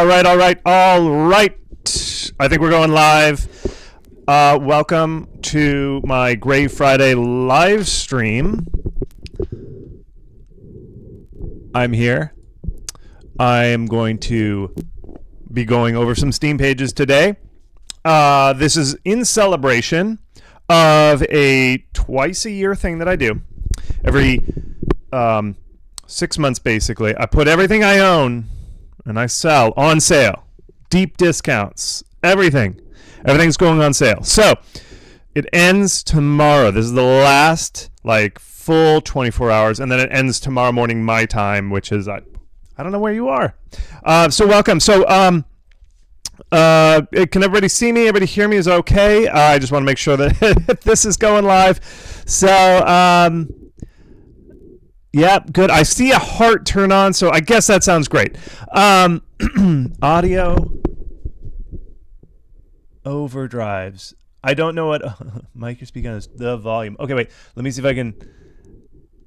All right. I think we're going live. Welcome to my Grave Friday live stream. I'm here. I am going to be going over some Steam pages today. This is in celebration of a twice-a-year thing that I do. Every 6 months, basically. I put everything I own and I sell on sale. Deep discounts. Everything's going on sale. So it ends tomorrow. This is the last full 24 hours, and then it ends tomorrow morning my time, which is I don't know where you are. So welcome. So can everybody see me? Everybody hear me? Is okay? I just want to make sure that this is going live. So yeah, good. I see a heart turn on, so I guess that sounds great. Audio overdrives. I don't know what mic you're speaking on is the volume. Okay, wait. Let me see if I can.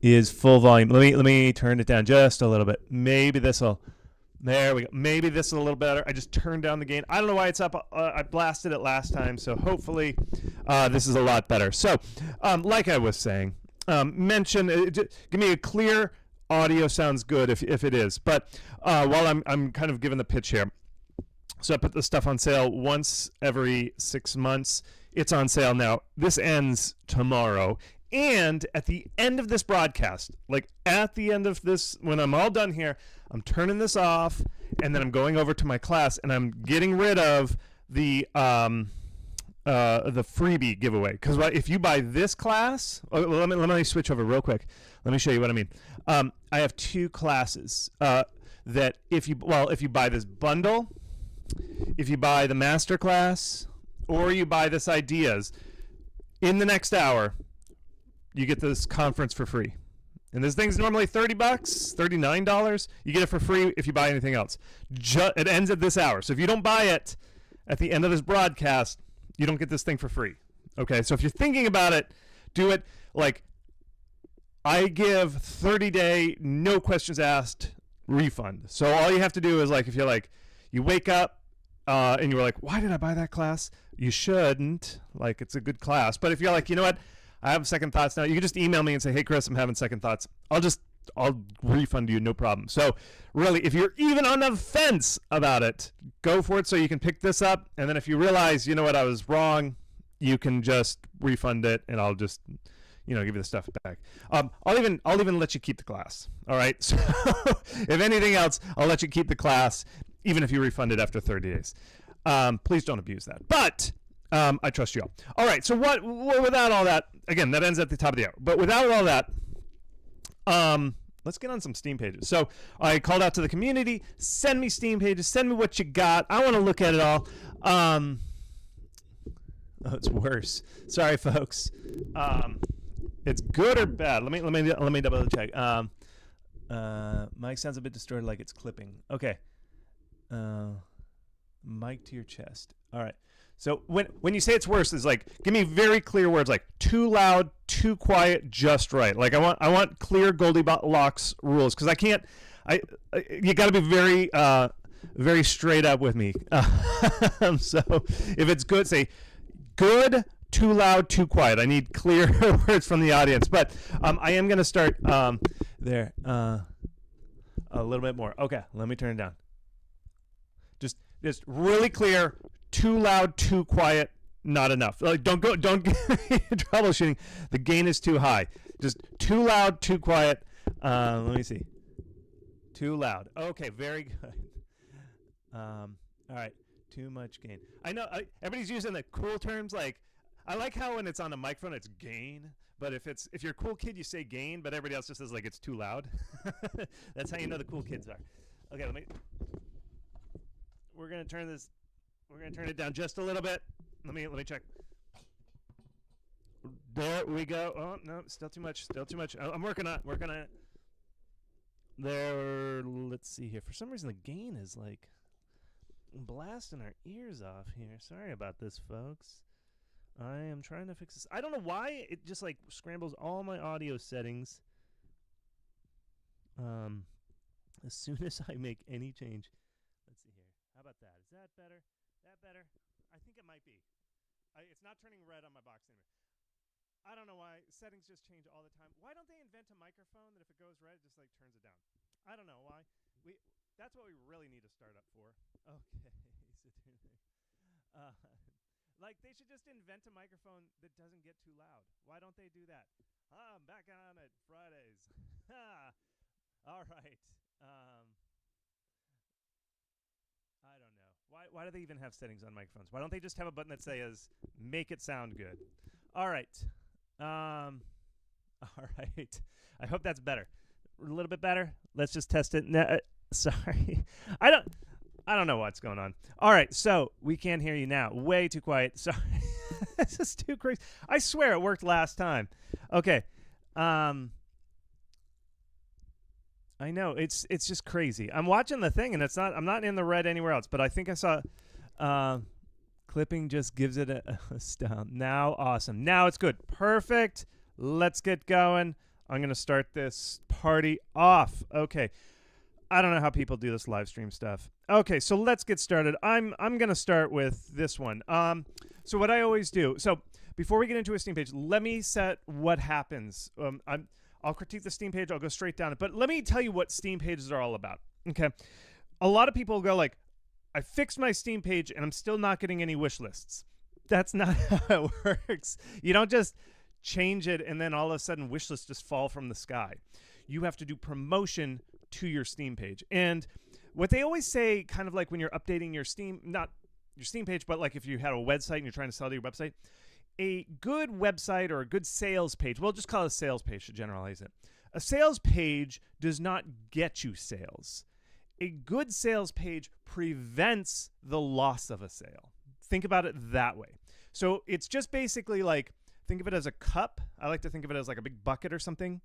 Is full volume. Let me turn it down just a little bit. Maybe this'll. There we go. Maybe this is a little better. I just turned down the gain. I don't know why it's up. I blasted it last time, so hopefully this is a lot better. So, like I was saying, give me a clear audio sounds good if it is. But while I'm kind of giving the pitch here, so I put this stuff on sale once every 6 months. It's on sale now. This ends tomorrow. And at the end of this broadcast, at the end of this, when I'm all done here, I'm turning this off, and then I'm going over to my class, and I'm getting rid of the freebie giveaway. Because if you buy this class, let me switch over real quick. Let me show you what I mean. I have two classes that if you buy this bundle, if you buy the master class, or you buy this ideas, in the next hour, you get this conference for free. And this thing's normally $30, $39. You get it for free if you buy anything else. It ends at this hour. So if you don't buy it at the end of this broadcast, you don't get this thing for free. Okay, so if you're thinking about it, do it. I give 30-day, no questions asked refund. So all you have to do is if you're you wake up and you're why did I buy that class? You shouldn't. It's a good class. But if you're you know what? I have second thoughts now. You can just email me and say, hey, Chris, I'm having second thoughts. I'll refund you, no problem. So really, if you're even on the fence about it, go for it so you can pick this up. And then if you realize, you know what, I was wrong, you can just refund it, and I'll just, give you the stuff back. I'll even let you keep the class. All right. So if anything else, I'll let you keep the class, even if you refund it after 30 days. Please don't abuse that. But I trust you all. All right, so without all that, again, that ends at the top of the hour. But without all that, let's get on some Steam pages. So I called out to the community, send me Steam pages, send me what you got. I want to look at it all. Oh, it's worse. Sorry, folks. It's good or bad? Let me double check. Mic sounds a bit distorted, like it's clipping. Okay. Mic to your chest. All right. So when you say it's worse, it's give me very clear words, too loud, too quiet, just right. I want clear Goldilocks rules, because you got to be very very straight up with me. So if it's good, say good, too loud, too quiet. I need clear words from the audience. But I am going to start there a little bit more. Okay, let me turn it down. Just really clear. Too loud, too quiet, not enough. Don't get troubleshooting. The gain is too high. Just too loud, too quiet. Let me see. Too loud. Okay, very good. All right. Too much gain. I know everybody's using the cool terms. I like how when it's on a microphone, it's gain. But if you're a cool kid, you say gain. But everybody else just says it's too loud. That's how you know the cool kids are. Okay, we're gonna turn this. We're going to turn it down just a little bit. Let me check. There we go. Oh, no, still too much. I'm working on it. There, let's see here. For some reason, the gain is blasting our ears off here. Sorry about this, folks. I am trying to fix this. I don't know why it just scrambles all my audio settings as soon as I make any change. Let's see here. that? Is that better? That better? I think it might be. It's not turning red on my box anyway. I don't know why. Settings just change all the time. Why don't they invent a microphone that if it goes red, it just like turns it down? I don't know why. That's what we really need to start up for. Okay. Like they should just invent a microphone that doesn't get too loud. Why don't they do that? I'm back on it Fridays. All right. I don't know. Why do they even have settings on microphones? Why don't they just have a button that says make it sound good? All right. All right. I hope that's better. A little bit better. Let's just test it. Sorry. I don't know what's going on. All right. So we can't hear you now. Way too quiet. Sorry. This is too crazy. I swear it worked last time. Okay. I know it's just crazy. I'm watching the thing and I'm not in the red anywhere else, but I think I saw clipping just gives it a down. Now awesome. Now it's good. Perfect. Let's get going. I'm going to start this party off. Okay. I don't know how people do this live stream stuff. Okay, so let's get started. I'm going to start with this one. So what I always do. So before we get into a Steam page, let me set what happens. I'll critique the Steam page. I'll go straight down it. But let me tell you what Steam pages are all about. Okay. A lot of people go like, I fixed my Steam page and I'm still not getting any wish lists. That's not how it works. You don't just change it and then all of a sudden wish lists just fall from the sky. You have to do promotion to your Steam page. And what they always say, kind of like when you're updating your Steam, not your Steam page, but like if you had a website and you're trying to sell to your website, a good website or a good sales page, we'll just call it a sales page to generalize it. A sales page does not get you sales. A good sales page prevents the loss of a sale. Think about it that way. So it's just basically like, think of it as a cup. I like to think of it as like a big bucket or something.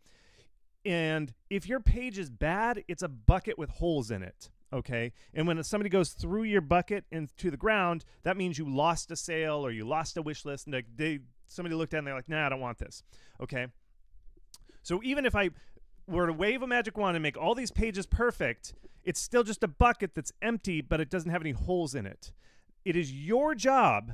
And if your page is bad, it's a bucket with holes in it. Okay. And when somebody goes through your bucket into the ground, that means you lost a sale or you lost a wish list. And somebody looked at it and they're like, nah, I don't want this. Okay. So even if I were to wave a magic wand and make all these pages perfect, it's still just a bucket that's empty, but it doesn't have any holes in it. It is your job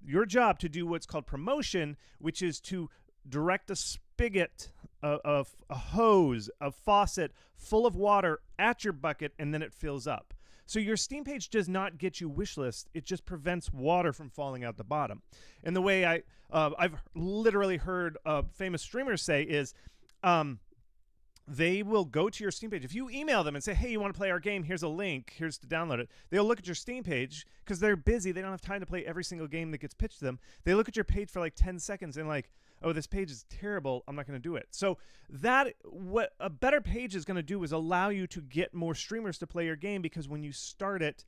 to do what's called promotion, which is to direct a spigot, a hose, a faucet full of water at your bucket, and then it fills up. So your Steam page does not get you wish list. It just prevents water from falling out the bottom. And the way I've literally heard famous streamers say is they will go to your Steam page. If you email them and say, hey, you want to play our game? Here's a link. Here's to download it. They'll look at your Steam page because they're busy. They don't have time to play every single game that gets pitched to them. They look at your page for like 10 seconds and like, oh, this page is terrible. I'm not going to do it. So what a better page is going to do is allow you to get more streamers to play your game because when you start it,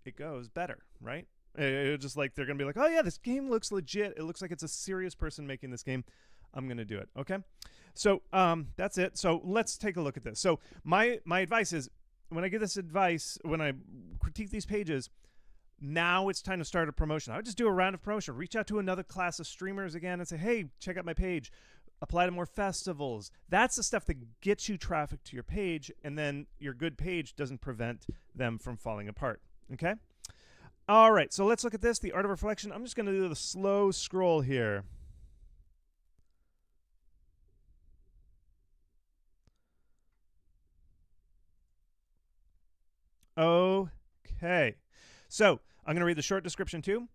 it goes better, right? It's just like they're going to be like, oh, yeah, this game looks legit. It looks like it's a serious person making this game. I'm going to do it. Okay. So that's it. So let's take a look at this. So my advice is when I give this advice, when I critique these pages, now it's time to start a promotion. I would just do a round of promotion. Reach out to another class of streamers again and say, hey, check out my page. Apply to more festivals. That's the stuff that gets you traffic to your page, and then your good page doesn't prevent them from falling apart. Okay? All right, so let's look at this, the art of reflection. I'm just going to do the slow scroll here. Okay. So I'm going to read the short description too.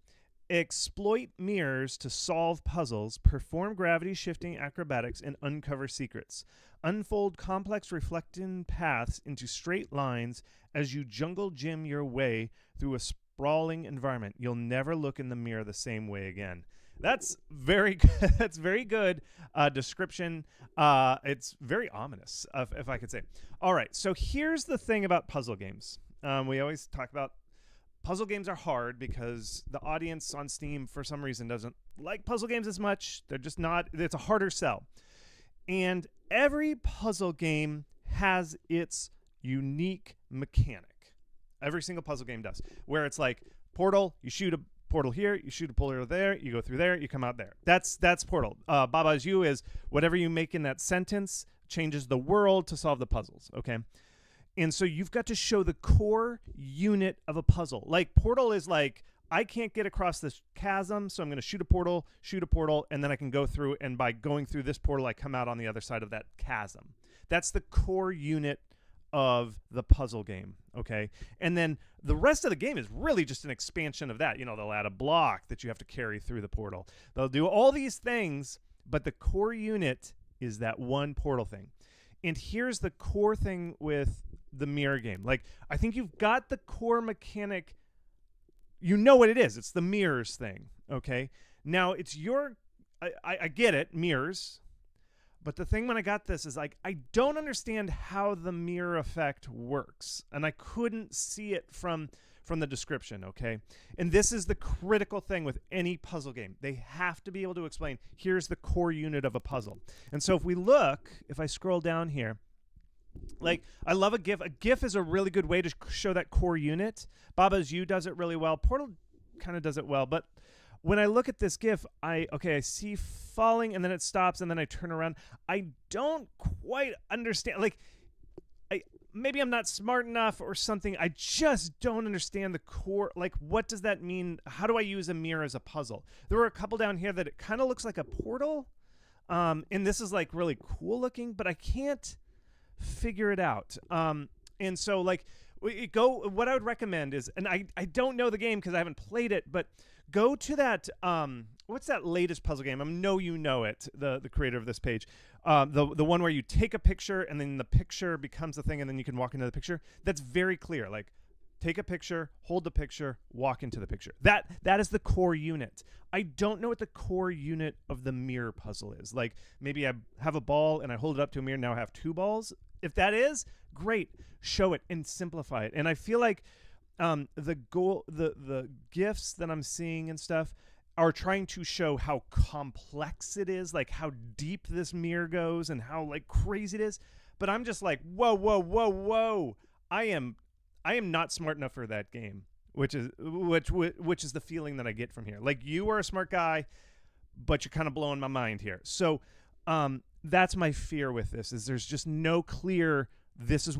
Exploit mirrors to solve puzzles, perform gravity shifting acrobatics, and uncover secrets. Unfold complex reflecting paths into straight lines as you jungle gym your way through a sprawling environment. You'll never look in the mirror the same way again. That's very good. That's very good description. It's very ominous, if I could say. All right. So here's the thing about puzzle games. We always talk about puzzle games are hard because the audience on Steam, for some reason, doesn't like puzzle games as much. They're just not. It's a harder sell. And every puzzle game has its unique mechanic. Every single puzzle game does. Where it's like Portal, you shoot a portal here, you shoot a portal there, you go through there, you come out there. That's Portal. Baba is you is whatever you make in that sentence changes the world to solve the puzzles. Okay. And so you've got to show the core unit of a puzzle. Like Portal is like, I can't get across this chasm, so I'm going to shoot a portal, and then I can go through, and by going through this portal, I come out on the other side of that chasm. That's the core unit of the puzzle game, okay? And then the rest of the game is really just an expansion of that. You know, they'll add a block that you have to carry through the portal. They'll do all these things, but the core unit is that one portal thing. And here's the core thing with the mirror game. Like, I think you've got the core mechanic. You know what it is. It's the mirrors thing, okay? Now, it's your... I get it, mirrors. But the thing when I got this is, like, I don't understand how the mirror effect works. And I couldn't see it from the description, okay? And this is the critical thing with any puzzle game. They have to be able to explain, here's the core unit of a puzzle. And so if we look, if I scroll down here, like, I love a GIF. A GIF is a really good way to show that core unit. Baba's You does it really well. Portal kind of does it well. But when I look at this GIF, I see falling, and then it stops, and then I turn around. I don't quite understand. Like, maybe I'm not smart enough or something. I just don't understand the core. Like, what does that mean? How do I use a mirror as a puzzle? There were a couple down here that it kind of looks like a portal. And this is, like, really cool looking, but I can't figure it out. And so, like, what I would recommend is, and I don't know the game because I haven't played it, but go to that what's that latest puzzle game? I know you know it, the creator of this page, the one where you take a picture and then the picture becomes a thing and then you can walk into the picture. That's very clear. Like, take a picture, hold the picture, walk into the picture. That is the core unit. I don't know what the core unit of the mirror puzzle is. Like, maybe I have a ball and I hold it up to a mirror, now I have two balls. If that is, great. Show it and simplify it. And I feel like the GIFs that I'm seeing and stuff are trying to show how complex it is, like how deep this mirror goes and how, like, crazy it is. But I'm just like, whoa. I am not smart enough for that game, which is the feeling that I get from here. Like, you are a smart guy, but you're kind of blowing my mind here. So that's my fear with this, is there's just no clear, this is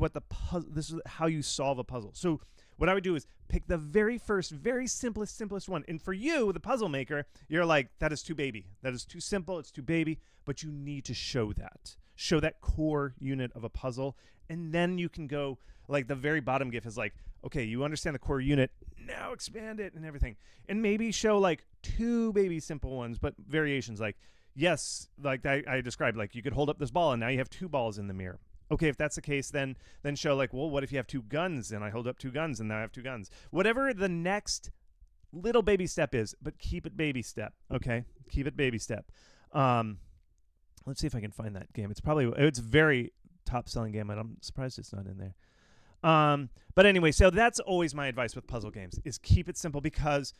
how you solve a puzzle. So what I would do is pick the very first, very simplest one. And for you, the puzzle maker, you're like, that is too baby. That is too simple. It's too baby. But you need to show that core unit of a puzzle. And then you can go, like, the very bottom GIF is like, okay, you understand the core unit. Now expand it and everything. And maybe show, like, two baby simple ones, but variations. Like, yes, like I described, like, you could hold up this ball and now you have two balls in the mirror. Okay, if that's the case, then show, like, well, what if you have two guns and I hold up two guns and now I have two guns? Whatever the next little baby step is, but keep it baby step, okay? Keep it baby step. Let's see if I can find that game. It's a very top-selling game, and I'm surprised it's not in there. But anyway, so that's always my advice with puzzle games, is keep it simple, because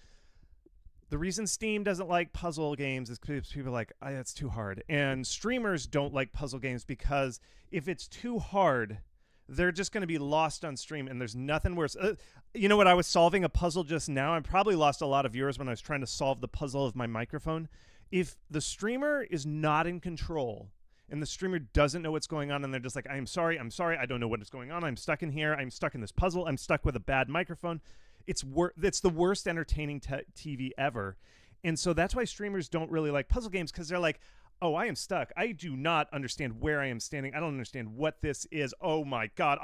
the reason Steam doesn't like puzzle games is because people are like, that's too hard. And streamers don't like puzzle games because if it's too hard, they're just going to be lost on stream, and there's nothing worse. You know what? I was solving a puzzle just now. I probably lost a lot of viewers when I was trying to solve the puzzle of my microphone. If the streamer is not in control and the streamer doesn't know what's going on and they're just like, I'm sorry, I don't know what is going on. I'm stuck in here. I'm stuck in this puzzle. I'm stuck with a bad microphone. It's the worst entertaining TV ever. And so that's why streamers don't really like puzzle games, because they're like, oh, I am stuck. I do not understand where I am standing. I don't understand what this is. Oh, my God.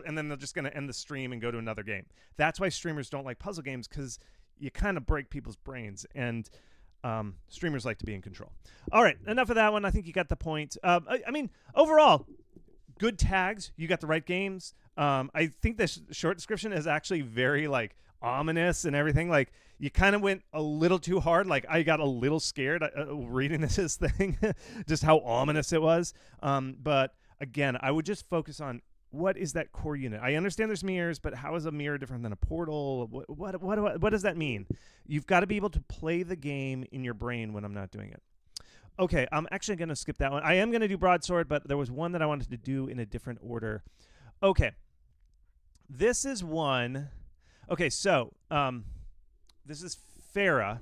And then they're just going to end the stream and go to another game. That's why streamers don't like puzzle games, because you kind of break people's brains. And streamers like to be in control. All right, enough of that one. I think you got the point. I mean, overall, good tags. You got the right games. I think the short description is actually very, like, ominous and everything. Like, you kind of went a little too hard. Like, I got a little scared reading this thing, just how ominous it was. But again, I would just focus on, what is that core unit? I understand there's mirrors, but how is a mirror different than a portal? What does that mean? You've got to be able to play the game in your brain when I'm not doing it. Okay, I'm actually going to skip that one. I am going to do Broadsword, but there was one that I wanted to do in a different order. Okay. This is one. Okay, so this is Farah,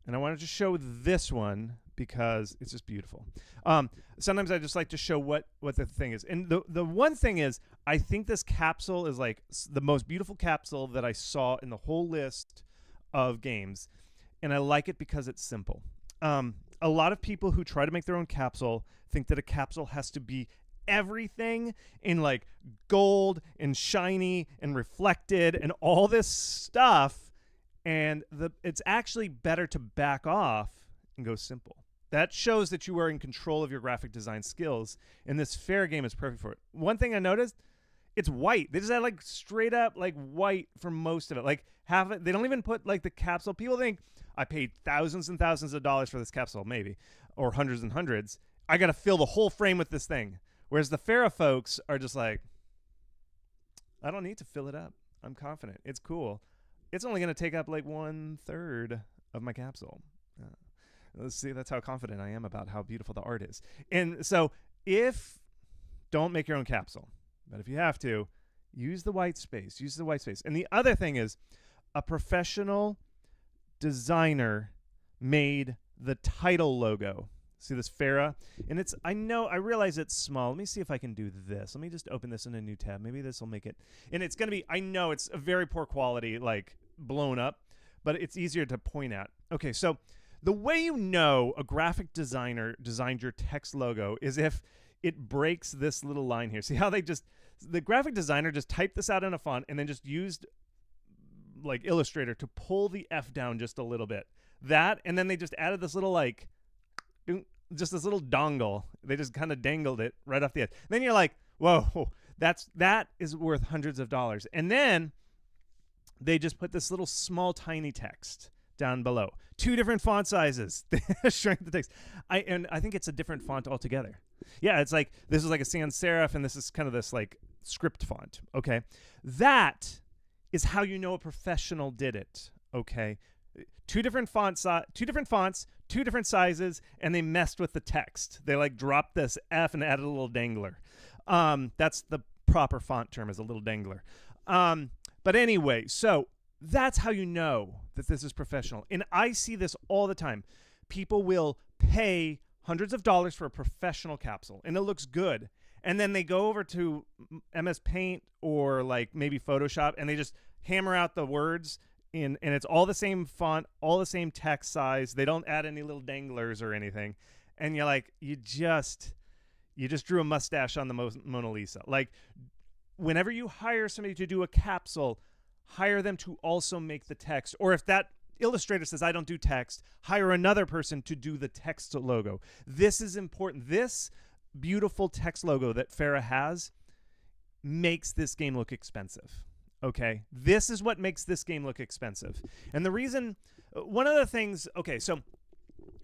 and I wanted to show this one because it's just beautiful. Sometimes I just like to show what the thing is. And the one thing is, I think this capsule is like the most beautiful capsule that I saw in the whole list of games. And I like it because it's simple. A lot of people who try to make their own capsule think that a capsule has to be everything in like gold and shiny and reflected and all this stuff. And it's actually better to back off and go simple. That shows that you are in control of your graphic design skills, and this fair game is perfect for it. One thing I noticed, it's white. They just had like straight up like white for most of it. Like half it, they don't even put like the capsule. People think I paid thousands and thousands of dollars for this capsule, maybe, or hundreds and hundreds. I got to fill the whole frame with this thing. Whereas the Farah folks are just like, I don't need to fill it up. I'm confident. It's cool. It's only going to take up like 1/3 of my capsule. Let's see. That's how confident I am about how beautiful the art is. And so don't make your own capsule, but if you have to, use the white space. Use the white space. And the other thing is, a professional designer made the title logo. See this Farah? And I realize it's small. Let me see if I can do this. Let me just open this in a new tab. Maybe this will make it. And it's going to be, I know it's a very poor quality, like blown up, but it's easier to point at. Okay, so the way you know a graphic designer designed your text logo is if it breaks this little line here. See how the graphic designer just typed this out in a font and then just used like Illustrator to pull the F down just a little bit. And then they just added this little like, just this little dongle. They just kind of dangled it right off the edge. Then you're like, whoa, that is worth hundreds of dollars. And then they just put this little small tiny text down below. 2 different font sizes. They shrank the text. I think it's a different font altogether. Yeah, it's like this is like a sans serif and this is kind of this like script font. Okay. That is how you know a professional did it. Okay. 2 different fonts, 2 different sizes, and they messed with the text. They like dropped this F and added a little dangler. That's the proper font term, is a little dangler. But anyway, so that's how you know that this is professional. And I see this all the time. People will pay hundreds of dollars for a professional capsule, and it looks good. And then they go over to MS Paint or like maybe Photoshop, and they just hammer out the words and it's all the same font, all the same text size. They don't add any little danglers or anything. And you're like, you just drew a mustache on the Mona Lisa. Like, whenever you hire somebody to do a capsule, hire them to also make the text. Or if that illustrator says, I don't do text, hire another person to do the text logo. This is important. This beautiful text logo that Farah has makes this game look expensive. Okay, this is what makes this game look expensive. And the reason, one of the things, okay, so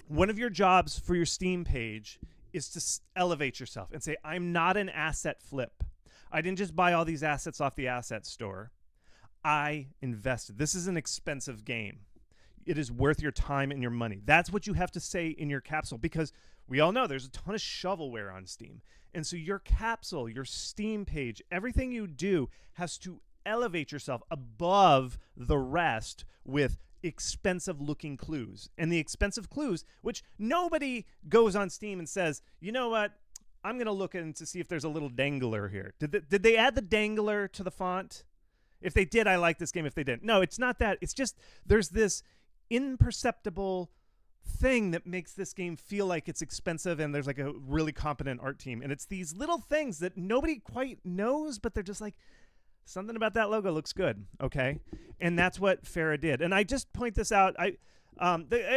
one of your jobs for your Steam page is to elevate yourself and say, I'm not an asset flip. I didn't just buy all these assets off the asset store. I invested. This is an expensive game. It is worth your time and your money. That's what you have to say in your capsule, because we all know there's a ton of shovelware on Steam. And so your capsule, your Steam page, everything you do has to elevate yourself above the rest with expensive looking clues. And the expensive clues, which nobody goes on Steam and says, you know what, I'm going to look in to see if there's a little dangler here. Did they add the dangler to the font? If they did, I like this game. If they didn't, no, it's not that. It's just there's this imperceptible thing that makes this game feel like it's expensive, and there's like a really competent art team. And it's these little things that nobody quite knows, but they're just like, something about that logo looks good, okay? And that's what Farah did. And I just point this out. I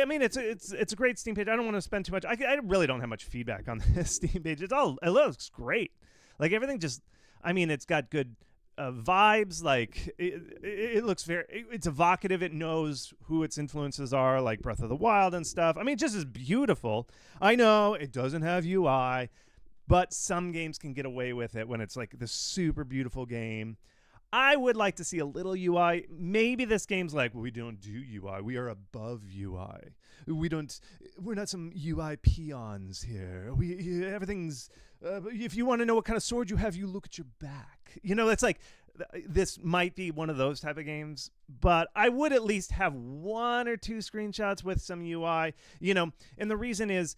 mean, it's a great Steam page. I don't want to spend too much. I really don't have much feedback on this Steam page. It looks great. Like everything just, I mean, it's got good vibes. Like it looks it's evocative. It knows who its influences are, like Breath of the Wild and stuff. I mean, it just is beautiful. I know it doesn't have UI, but some games can get away with it when it's like this super beautiful game. I would like to see a little UI. Maybe this game's like, well, we don't do UI. We are above UI. We're not some UI peons here. Everything's, if you want to know what kind of sword you have, you look at your back. You know, it's like, this might be one of those type of games, but I would at least have 1 or 2 screenshots with some UI, and the reason is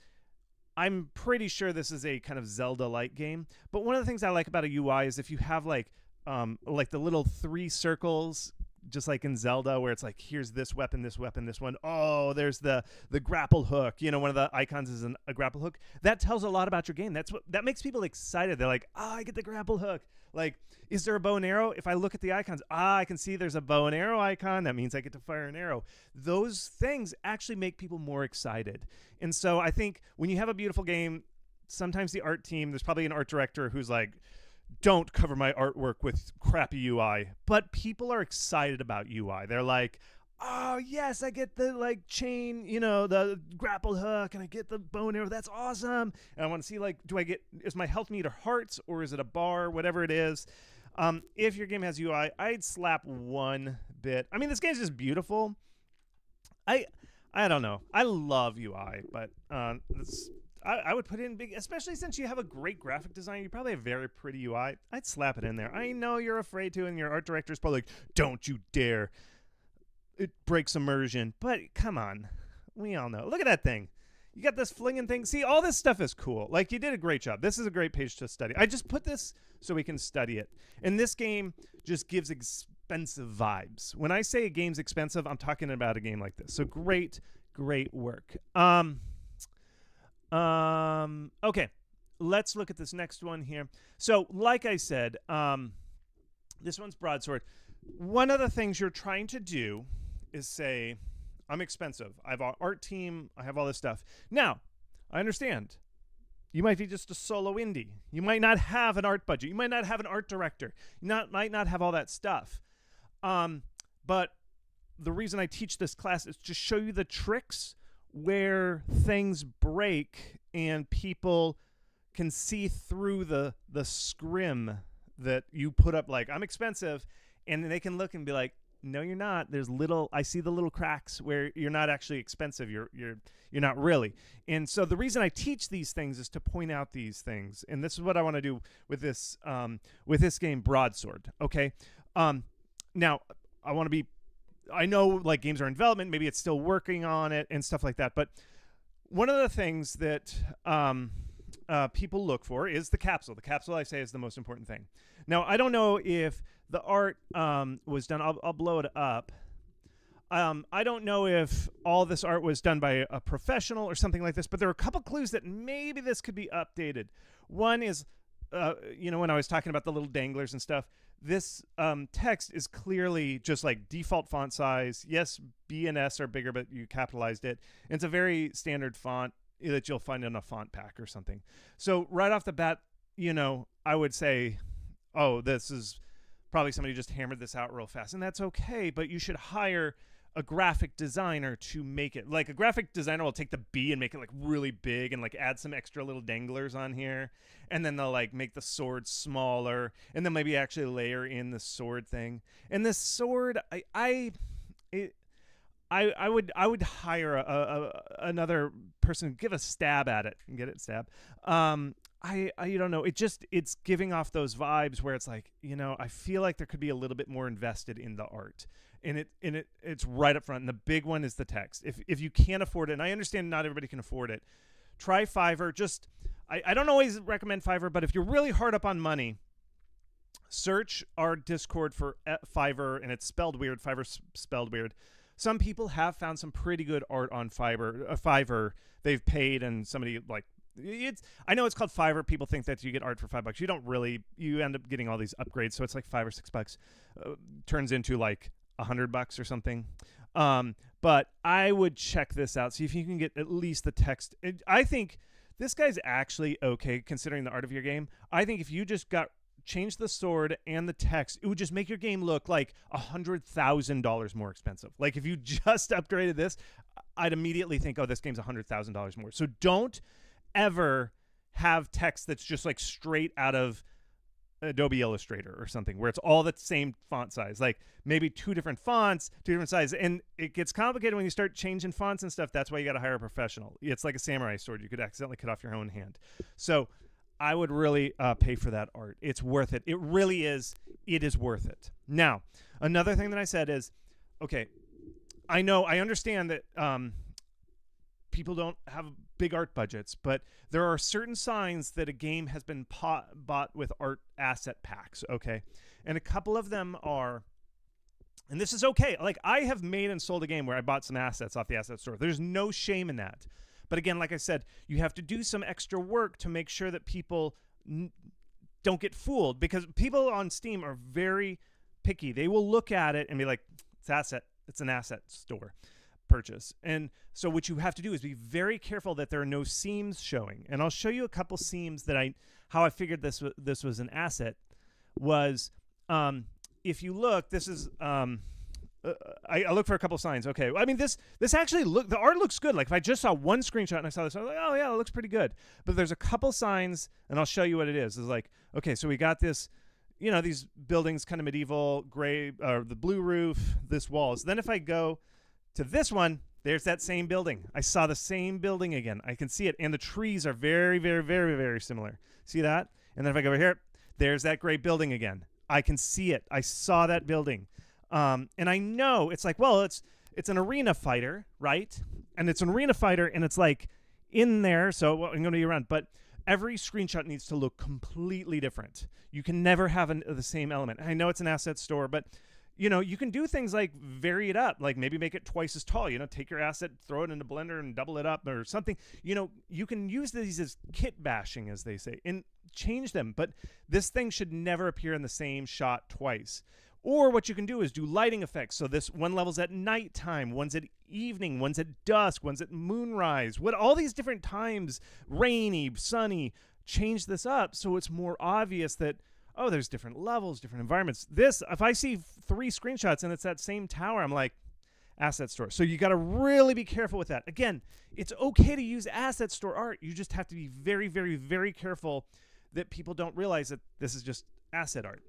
I'm pretty sure this is a kind of Zelda-like game, but one of the things I like about a UI is if you have like the little 3 circles, just like in Zelda, where it's like, here's this weapon, this one. Oh, there's the grapple hook. One of the icons is a grapple hook. That tells a lot about your game. That makes people excited. They're like, I get the grapple hook. Like, is there a bow and arrow? If I look at the icons, I can see there's a bow and arrow icon. That means I get to fire an arrow. Those things actually make people more excited. And so I think when you have a beautiful game, sometimes the art team, there's probably an art director who's like, don't cover my artwork with crappy UI. But people are excited about UI. They're like, oh, yes, I get the chain, the grapple hook, and I get the bow and arrow. That's awesome. And I want to see, is my health meter hearts or is it a bar, whatever it is. If your game has UI, I'd slap 1 bit. I mean, this game's just beautiful. I don't know. I love UI, but I would put it in big, especially since you have a great graphic design. You probably have very pretty UI. I'd slap it in there. I know you're afraid to, and your art director's probably like, don't you dare. It breaks immersion. But come on. We all know. Look at that thing. You got this flinging thing. See, all this stuff is cool. Like, you did a great job. This is a great page to study. I just put this so we can study it. And this game just gives expensive vibes. When I say a game's expensive, I'm talking about a game like this. So great work. Okay, let's look at this next one here. So, like I said, this one's Broadsword. One of the things you're trying to do is say, I'm expensive. I have an art team. I have all this stuff. Now, I understand. You might be just a solo indie. You might not have an art budget. You might not have an art director. You might not have all that stuff. But the reason I teach this class is to show you the tricks where things break and people can see through the scrim that you put up, like, I'm expensive, and they can look and be like, no, you're not. I see the little cracks where you're not actually expensive. You're not really. And so the reason I teach these things is to point out these things. And this is what I want to do with this game, Broadsword. Okay. Now I know, like, games are in development. Maybe it's still working on it and stuff like that. But one of the things that people look for is the capsule. The capsule, I say, is the most important thing. Now, I don't know if the art was done. I'll blow it up. I don't know if all this art was done by a professional or something like this, but there are a couple clues that maybe this could be updated. One is, when I was talking about the little danglers and stuff, this text is clearly just like default font size. Yes, B and S are bigger, but you capitalized it. And it's a very standard font that you'll find in a font pack or something. So right off the bat, I would say, oh, this is probably somebody just hammered this out real fast. And that's okay, but you should hire a graphic designer to make it. Like, a graphic designer will take the B and make it like really big and like add some extra little danglers on here, and then they'll like make the sword smaller, and then maybe actually layer in the sword thing. And this sword, I would hire another person, give a stab at it and get it stab. I don't know. It's giving off those vibes where it's like, I feel like there could be a little bit more invested in the art. And it's right up front. And the big one is the text. If you can't afford it, and I understand not everybody can afford it, try Fiverr. I don't always recommend Fiverr, but if you're really hard up on money, search our Discord for Fiverr, and it's spelled weird. Fiverr's spelled weird. Some people have found some pretty good art on Fiverr. They've paid, and somebody like, I know it's called Fiverr. People think that you get art for $5. You don't really. You end up getting all these upgrades, so it's like $5 or $6. Turns into like $100 or something. But I would check this out. See if you can get at least the text. I think this guy's actually okay considering the art of your game. I think if you just change the sword and the text, it would just make your game look like $100,000 more expensive. Like, if you just upgraded this, I'd immediately think, oh, this game's $100,000 more. So don't ever have text that's just like straight out of Adobe Illustrator or something, where it's all the same font size, like maybe 2 different fonts, 2 different sizes. And it gets complicated when you start changing fonts and stuff. That's why you got to hire a professional. It's like a samurai sword. You could accidentally cut off your own hand. So I would really pay for that art. It's worth it. It really is. It is worth it. Now, another thing that I said is, okay, I understand that people don't have big art budgets, but there are certain signs that a game has been bought with art asset packs, okay? And a couple of them are, and this is okay. Like, I have made and sold a game where I bought some assets off the asset store. There's no shame in that. But again, like I said, you have to do some extra work to make sure that people don't get fooled, because people on Steam are very picky. They will look at it and be like, it's an asset store purchase. And so what you have to do is be very careful that there are no seams showing. And I'll show you a couple seams that how I figured this was an asset was, if you look, this is, I look for a couple signs. Okay. I mean, this actually the art looks good. Like, if I just saw one screenshot and I saw this, I was like, oh yeah, it looks pretty good. But there's a couple signs, and I'll show you what it is. It's like, okay, so we got this, these buildings, kind of medieval, gray, the blue roof, this walls. Then if I go to this one, there's that same building. I saw the same building again. I can see it, and the trees are very, very, very, very similar. See that? And then if I go over here, there's that gray building again. I can see it. I saw that building. And I know it's like, well, it's an arena fighter, right? And it's an arena fighter, and it's like in there. So I'm going to be around, but every screenshot needs to look completely different. You can never have the same element. I know it's an asset store, but you can do things like vary it up, like maybe make it twice as tall. Take your asset, throw it into Blender, and double it up or something. You can use these as kit bashing, as they say, and change them. But this thing should never appear in the same shot twice. Or what you can do is do lighting effects. So this one level's at nighttime, one's at evening, one's at dusk, one's at moonrise. All these different times, rainy, sunny, change this up so it's more obvious that, oh, there's different levels, different environments. This, if I see 3 screenshots and it's that same tower, I'm like, asset store. So you got to really be careful with that. Again, it's okay to use asset store art. You just have to be very, very, very careful that people don't realize that this is just asset art.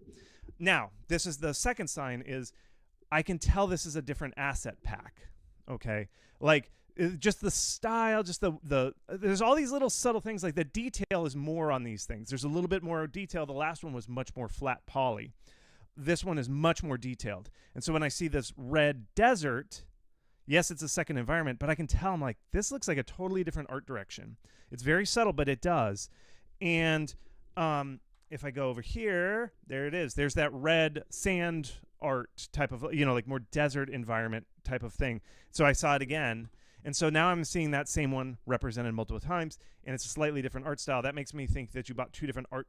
Now, this is the second sign is I can tell this is a different asset pack, okay? Like, just the style, just the there's all these little subtle things, like the detail is more on these things. There's a little bit more detail. The last one was much more flat poly. This one is much more detailed. And so when I see this red desert, yes, it's a second environment, but I can tell, I'm like, this looks like a totally different art direction. It's very subtle, but it does. And if I go over here, there it is. There's that red sand art type of, like more desert environment type of thing. So I saw it again. And so now I'm seeing that same one represented multiple times, and it's a slightly different art style. That makes me think that you bought 2 different art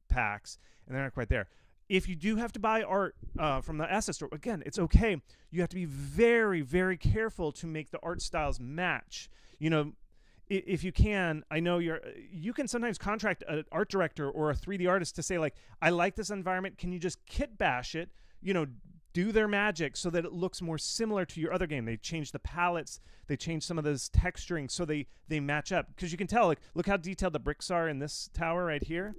packs, and they're not quite there. If you do have to buy art from the asset store, again, it's okay. You have to be very, very careful to make the art styles match. If you can, I know you can sometimes contract an art director or a 3D artist to say, like, I like this environment. Can you just kit bash it? Do their magic so that it looks more similar to your other game. They change the palettes. They change some of those texturing so they match up. Because you can tell, like, look how detailed the bricks are in this tower right here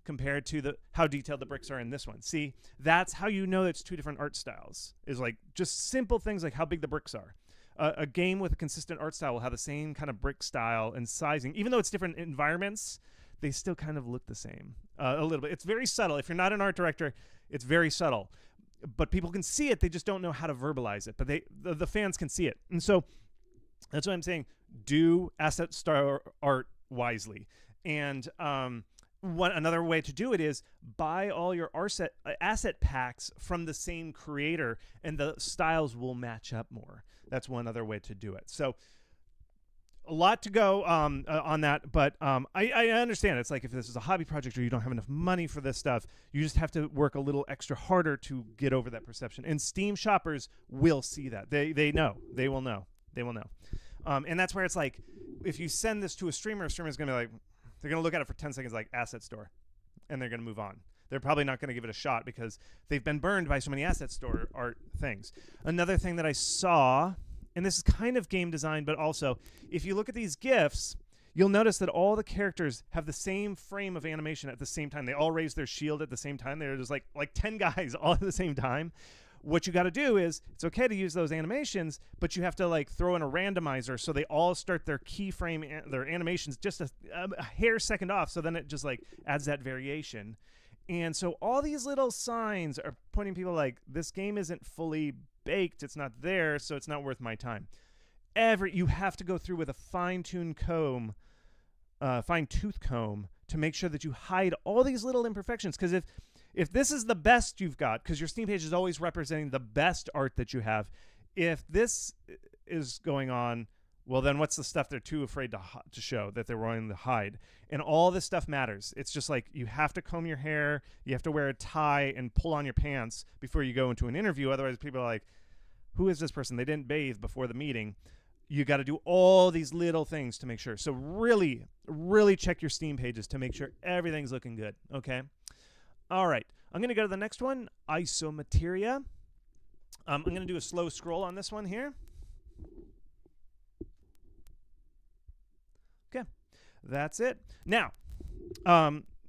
compared to how detailed the bricks are in this one. See, that's how you know it's 2 different art styles, is like just simple things like how big the bricks are. A game with a consistent art style will have the same kind of brick style and sizing. Even though it's different environments, they still kind of look the same a little bit. It's very subtle. If you're not an art director, it's very subtle. But people can see it. They just don't know how to verbalize it. But the fans can see it. And so that's what I'm saying. Do asset star art wisely. And another way to do it is buy all your asset packs from the same creator, and the styles will match up more. That's one other way to do it. So a lot to go on that, but I understand. It's like if this is a hobby project or you don't have enough money for this stuff, you just have to work a little extra harder to get over that perception. And Steam shoppers will see that. They know. They will know. They will know. And that's where it's like, if you send this to a streamer is going to be like, they're going to look at it for 10 seconds like asset store, and they're going to move on. They're probably not going to give it a shot because they've been burned by so many asset store art things. Another thing that I saw, and this is kind of game design, but also if you look at these GIFs, you'll notice that all the characters have the same frame of animation at the same time. They all raise their shield at the same time. They're just like 10 guys all at the same time. what you got to do is, it's okay to use those animations, but you have to like throw in a randomizer so they all start their keyframe, their animations just a hair second off. So then it just like adds that variation. And so all these little signs are pointing people like, this game isn't fully baked. It's not there, so it's not worth my time. You have to go through with a fine-tooth comb to make sure that you hide all these little imperfections. Because if this is the best you've got, because your Steam page is always representing the best art that you have, if this is going on, well, then what's the stuff they're too afraid to show, that they're willing to hide? And all this stuff matters. It's just like you have to comb your hair, you have to wear a tie, and pull on your pants before you go into an interview. Otherwise, people are like, who is this person? They didn't bathe before the meeting. You got to do all these little things to make sure. So really, really check your Steam pages to make sure everything's looking good, okay? All right. I'm going to go to the next one, Isom Materia. I'm going to do a slow scroll on this one here. Okay, that's it. Now,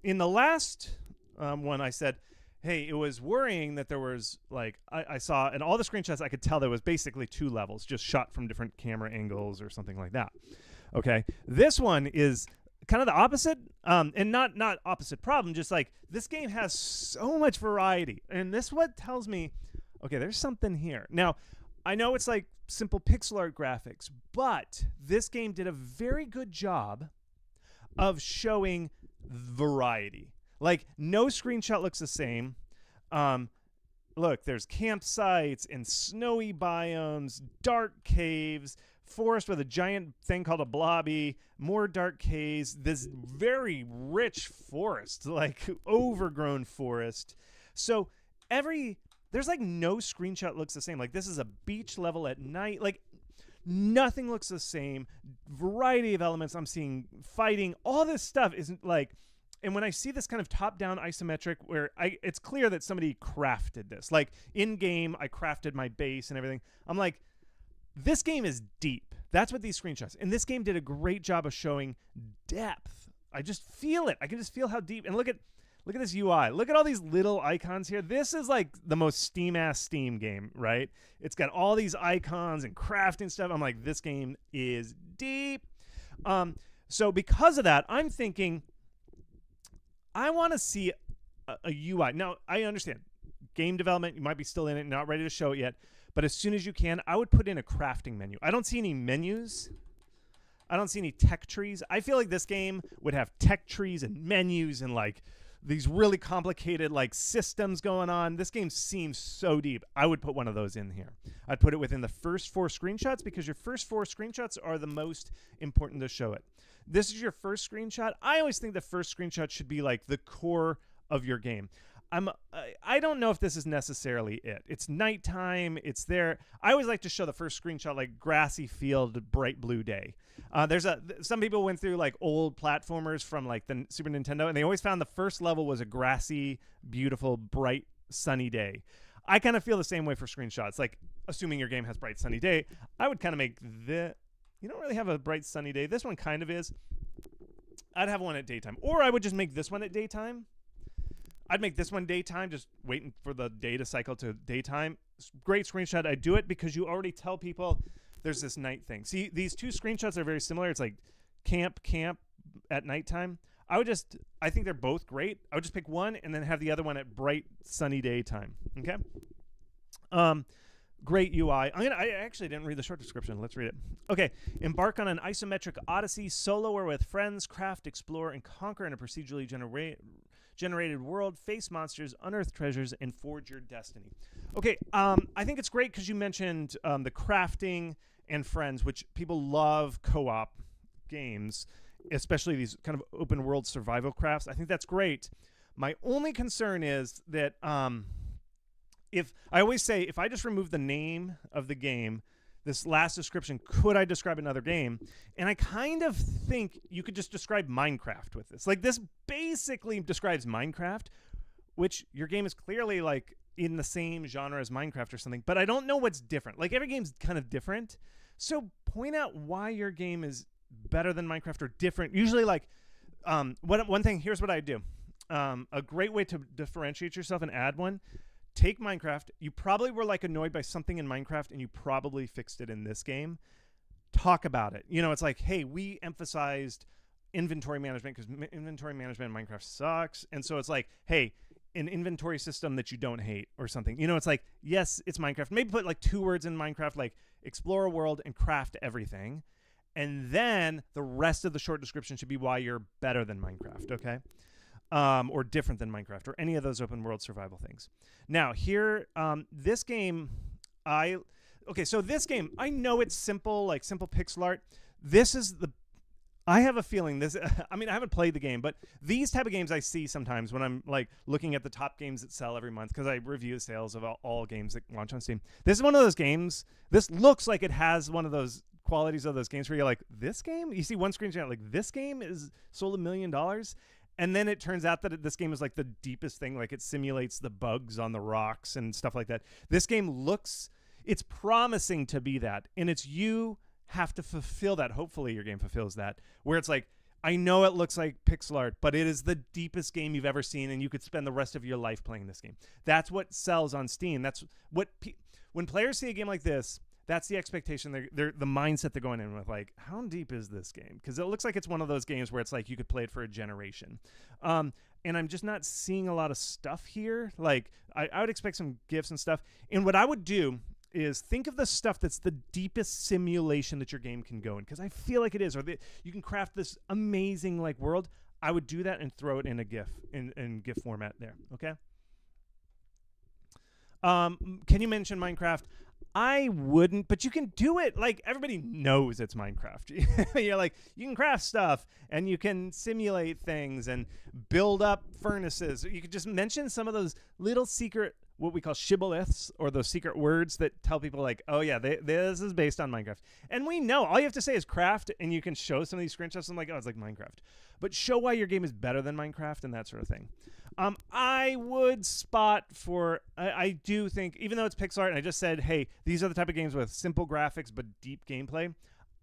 in the last one, I said, hey, it was worrying that there was, like, I saw, in all the screenshots, I could tell there was basically 2 levels, just shot from different camera angles or something like that. Okay, this one is kind of the opposite, and not opposite problem, just like, this game has so much variety, and this what tells me, okay, there's something here. Now, I know it's like simple pixel art graphics, but this game did a very good job of showing variety. Like, no screenshot looks the same. Look, there's campsites and snowy biomes, dark caves, forest with a giant thing called a blobby, more dark caves, this very rich forest, like overgrown forest. So there's like no screenshot looks the same. Like, this is a beach level at night. Like, nothing looks the same. Variety of elements. I'm seeing fighting. All this stuff isn't like, and when I see this kind of top-down isometric where it's clear that somebody crafted this. Like, in-game, I crafted my base and everything. I'm like, this game is deep. That's what these screenshots. And this game did a great job of showing depth. I just feel it. I can just feel how deep. And look at this UI. Look at all these little icons here. This is like the most Steam-ass Steam game, right? It's got all these icons and crafting stuff. I'm like, this game is deep. So because of that, I'm thinking, I want to see a UI. Now, I understand. Game development, you might be still in it, not ready to show it yet. But as soon as you can, I would put in a crafting menu. I don't see any menus. I don't see any tech trees. I feel like this game would have tech trees and menus and like these really complicated like systems going on. This game seems so deep. I would put one of those in here. I'd put it within the first 4 screenshots because your first 4 screenshots are the most important to show it. This is your first screenshot. I always think the first screenshot should be like the core of your game. I don't know if this is necessarily it. It's nighttime. It's there. I always like to show the first screenshot like grassy field, bright blue day. Some people went through like old platformers from like the Super Nintendo, and they always found the first level was a grassy, beautiful, bright, sunny day. I kind of feel the same way for screenshots. Like, assuming your game has bright, sunny day, I would kind of make you don't really have a bright, sunny day. This one kind of is. I'd have one at daytime, or I would just make this one at daytime. I'd make this one daytime, just waiting for the day to cycle to daytime. Great screenshot. I do it because you already tell people there's this night thing. See, these 2 screenshots are very similar. It's like camp at nighttime. I think they're both great. I would just pick one and then have the other one at bright, sunny daytime. Okay? Great UI. I actually didn't read the short description. Let's read it. Okay. Embark on an isometric odyssey, solo or with friends, craft, explore, and conquer in a procedurally generated world, face monsters, unearth treasures, and forge your destiny. Okay, I think it's great because you mentioned the crafting and friends, which people love co-op games, especially these kind of open world survival crafts. I think that's great. My only concern is that if I just remove the name of the game, this last description, could I describe another game? And I kind of think you could just describe Minecraft with this. Like, this basically describes Minecraft, which your game is clearly like in the same genre as Minecraft or something, but I don't know what's different. Like, every game's kind of different. So point out why your game is better than Minecraft or different. Usually, like, one thing, here's what I do. A great way to differentiate yourself and add one, take Minecraft. You probably were like annoyed by something in Minecraft, and you probably fixed it in this game. Talk about it. You know, it's like, hey, we emphasized inventory management because inventory management in Minecraft sucks. And so it's like, hey, an inventory system that you don't hate or something. You know, it's like, yes, it's Minecraft. Maybe put like 2 words in Minecraft, like explore a world and craft everything. And then the rest of the short description should be why you're better than Minecraft, okay? Or different than Minecraft or any of those open world survival things. Now, here, this game, so this game, I know it's simple, like simple pixel art. I have a feeling this, I mean, I haven't played the game, but these type of games I see sometimes when I'm like looking at the top games that sell every month because I review the sales of all games that launch on Steam. This is one of those games, this looks like it has one of those qualities of those games where you're like, this game? You see one screenshot like, this game is sold $1 million? And then it turns out that this game is like the deepest thing, like it simulates the bugs on the rocks and stuff like that. This game it's promising to be that, and it's you have to fulfill that. Hopefully your game fulfills that, where it's like, I know it looks like pixel art, but it is the deepest game you've ever seen, and you could spend the rest of your life playing this game. That's what sells on Steam. That's what when players see a game like this, that's the expectation. They're the mindset they're going in with, like, how deep is this game? Because it looks like it's one of those games where it's like you could play it for a generation. And I'm just not seeing a lot of stuff here. Like, I would expect some GIFs and stuff. And what I would do is think of the stuff that's the deepest simulation that your game can go in, because I feel like it is, or you can craft this amazing like world. I would do that and throw it in a GIF in GIF format there. Okay. Can you mention Minecraft? I wouldn't, but you can do it. Like, everybody knows it's Minecraft. You're like, you can craft stuff and you can simulate things and build up furnaces. You could just mention some of those little secret, what we call shibboleths, or those secret words that tell people like, oh yeah, this is based on Minecraft. And we know, all you have to say is craft, and you can show some of these screenshots. I'm like, oh, it's like Minecraft. But show why your game is better than Minecraft and that sort of thing. I would spot for, I do think, even though it's pixel art, and I just said, hey, these are the type of games with simple graphics but deep gameplay,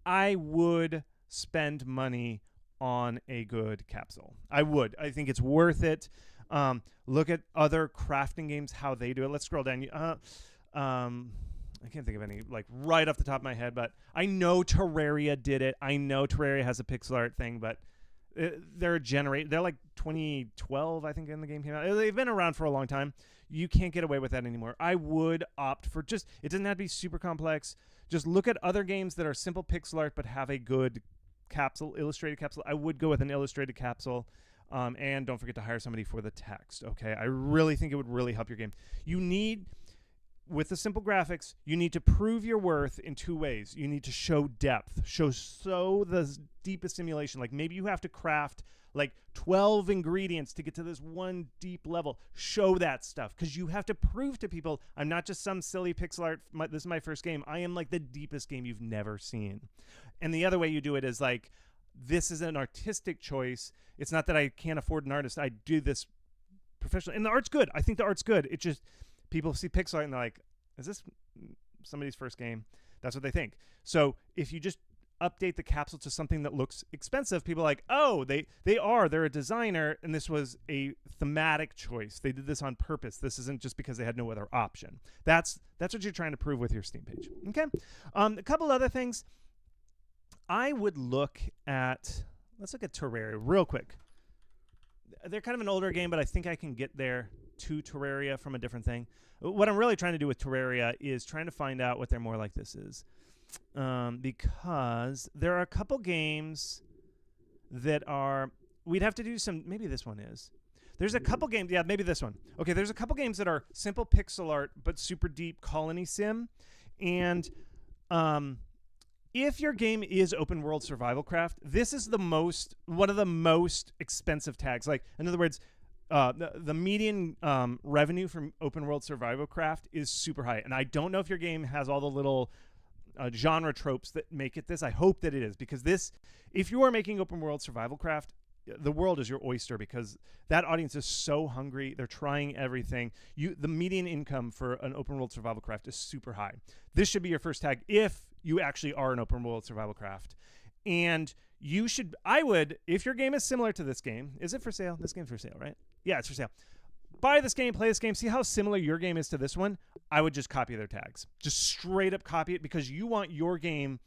I would spend money on a good capsule. I would. I think it's worth it. Look at other crafting games, how they do it. Let's scroll down. I can't think of any like right off the top of my head, but I know Terraria did it. I know Terraria has a pixel art thing, but they're like 2012, I think, in the game came out. They've been around for a long time. You can't get away with that anymore. I would opt for it doesn't have to be super complex. Just look at other games that are simple pixel art but have a good capsule, illustrated capsule. I would go with an illustrated capsule. And don't forget to hire somebody for the text, okay? I really think it would really help your game. You need, with the simple graphics, you need to prove your worth in 2 ways. You need to show depth, show the deepest simulation. Like, maybe you have to craft like 12 ingredients to get to this one deep level. Show that stuff, because you have to prove to people, I'm not just some silly pixel art. This is my first game. I am like the deepest game you've never seen. And the other way you do it is like, this is an artistic choice. It's not that I can't afford an artist. I do this professionally. And the art's good. I think the art's good. It just, people see pixel art and they're like, is this somebody's first game? That's what they think. So if you just update the capsule to something that looks expensive, people are like, oh, they're a designer, and this was a thematic choice. They did this on purpose. This isn't just because they had no other option. That's what you're trying to prove with your Steam page. Okay. A couple other things. I would look at, let's look at Terraria real quick. They're kind of an older game, but I think I can get there to Terraria from a different thing. What I'm really trying to do with Terraria is trying to find out what their more like this is. Because there are a couple games that are, we'd have to do some, maybe this one is. There's a couple games, yeah, maybe this one. Okay, there's a couple games that are simple pixel art, but super deep colony sim. And, if your game is open world survival craft, this is one of the most expensive tags. Like, in other words, the median revenue from open world survival craft is super high. And I don't know if your game has all the little genre tropes that make it this. I hope that it is, because if you are making open world survival craft, the world is your oyster, because that audience is so hungry. They're trying everything. The median income for an open world survival craft is super high. This should be your first tag if you actually are an open world survival craft. And if your game is similar to this game, is it for sale? This game's for sale, right? Yeah, it's for sale. buy this game, play this game, see how similar your game is to this one, I would just copy their tags. Just straight up copy it because you want your game.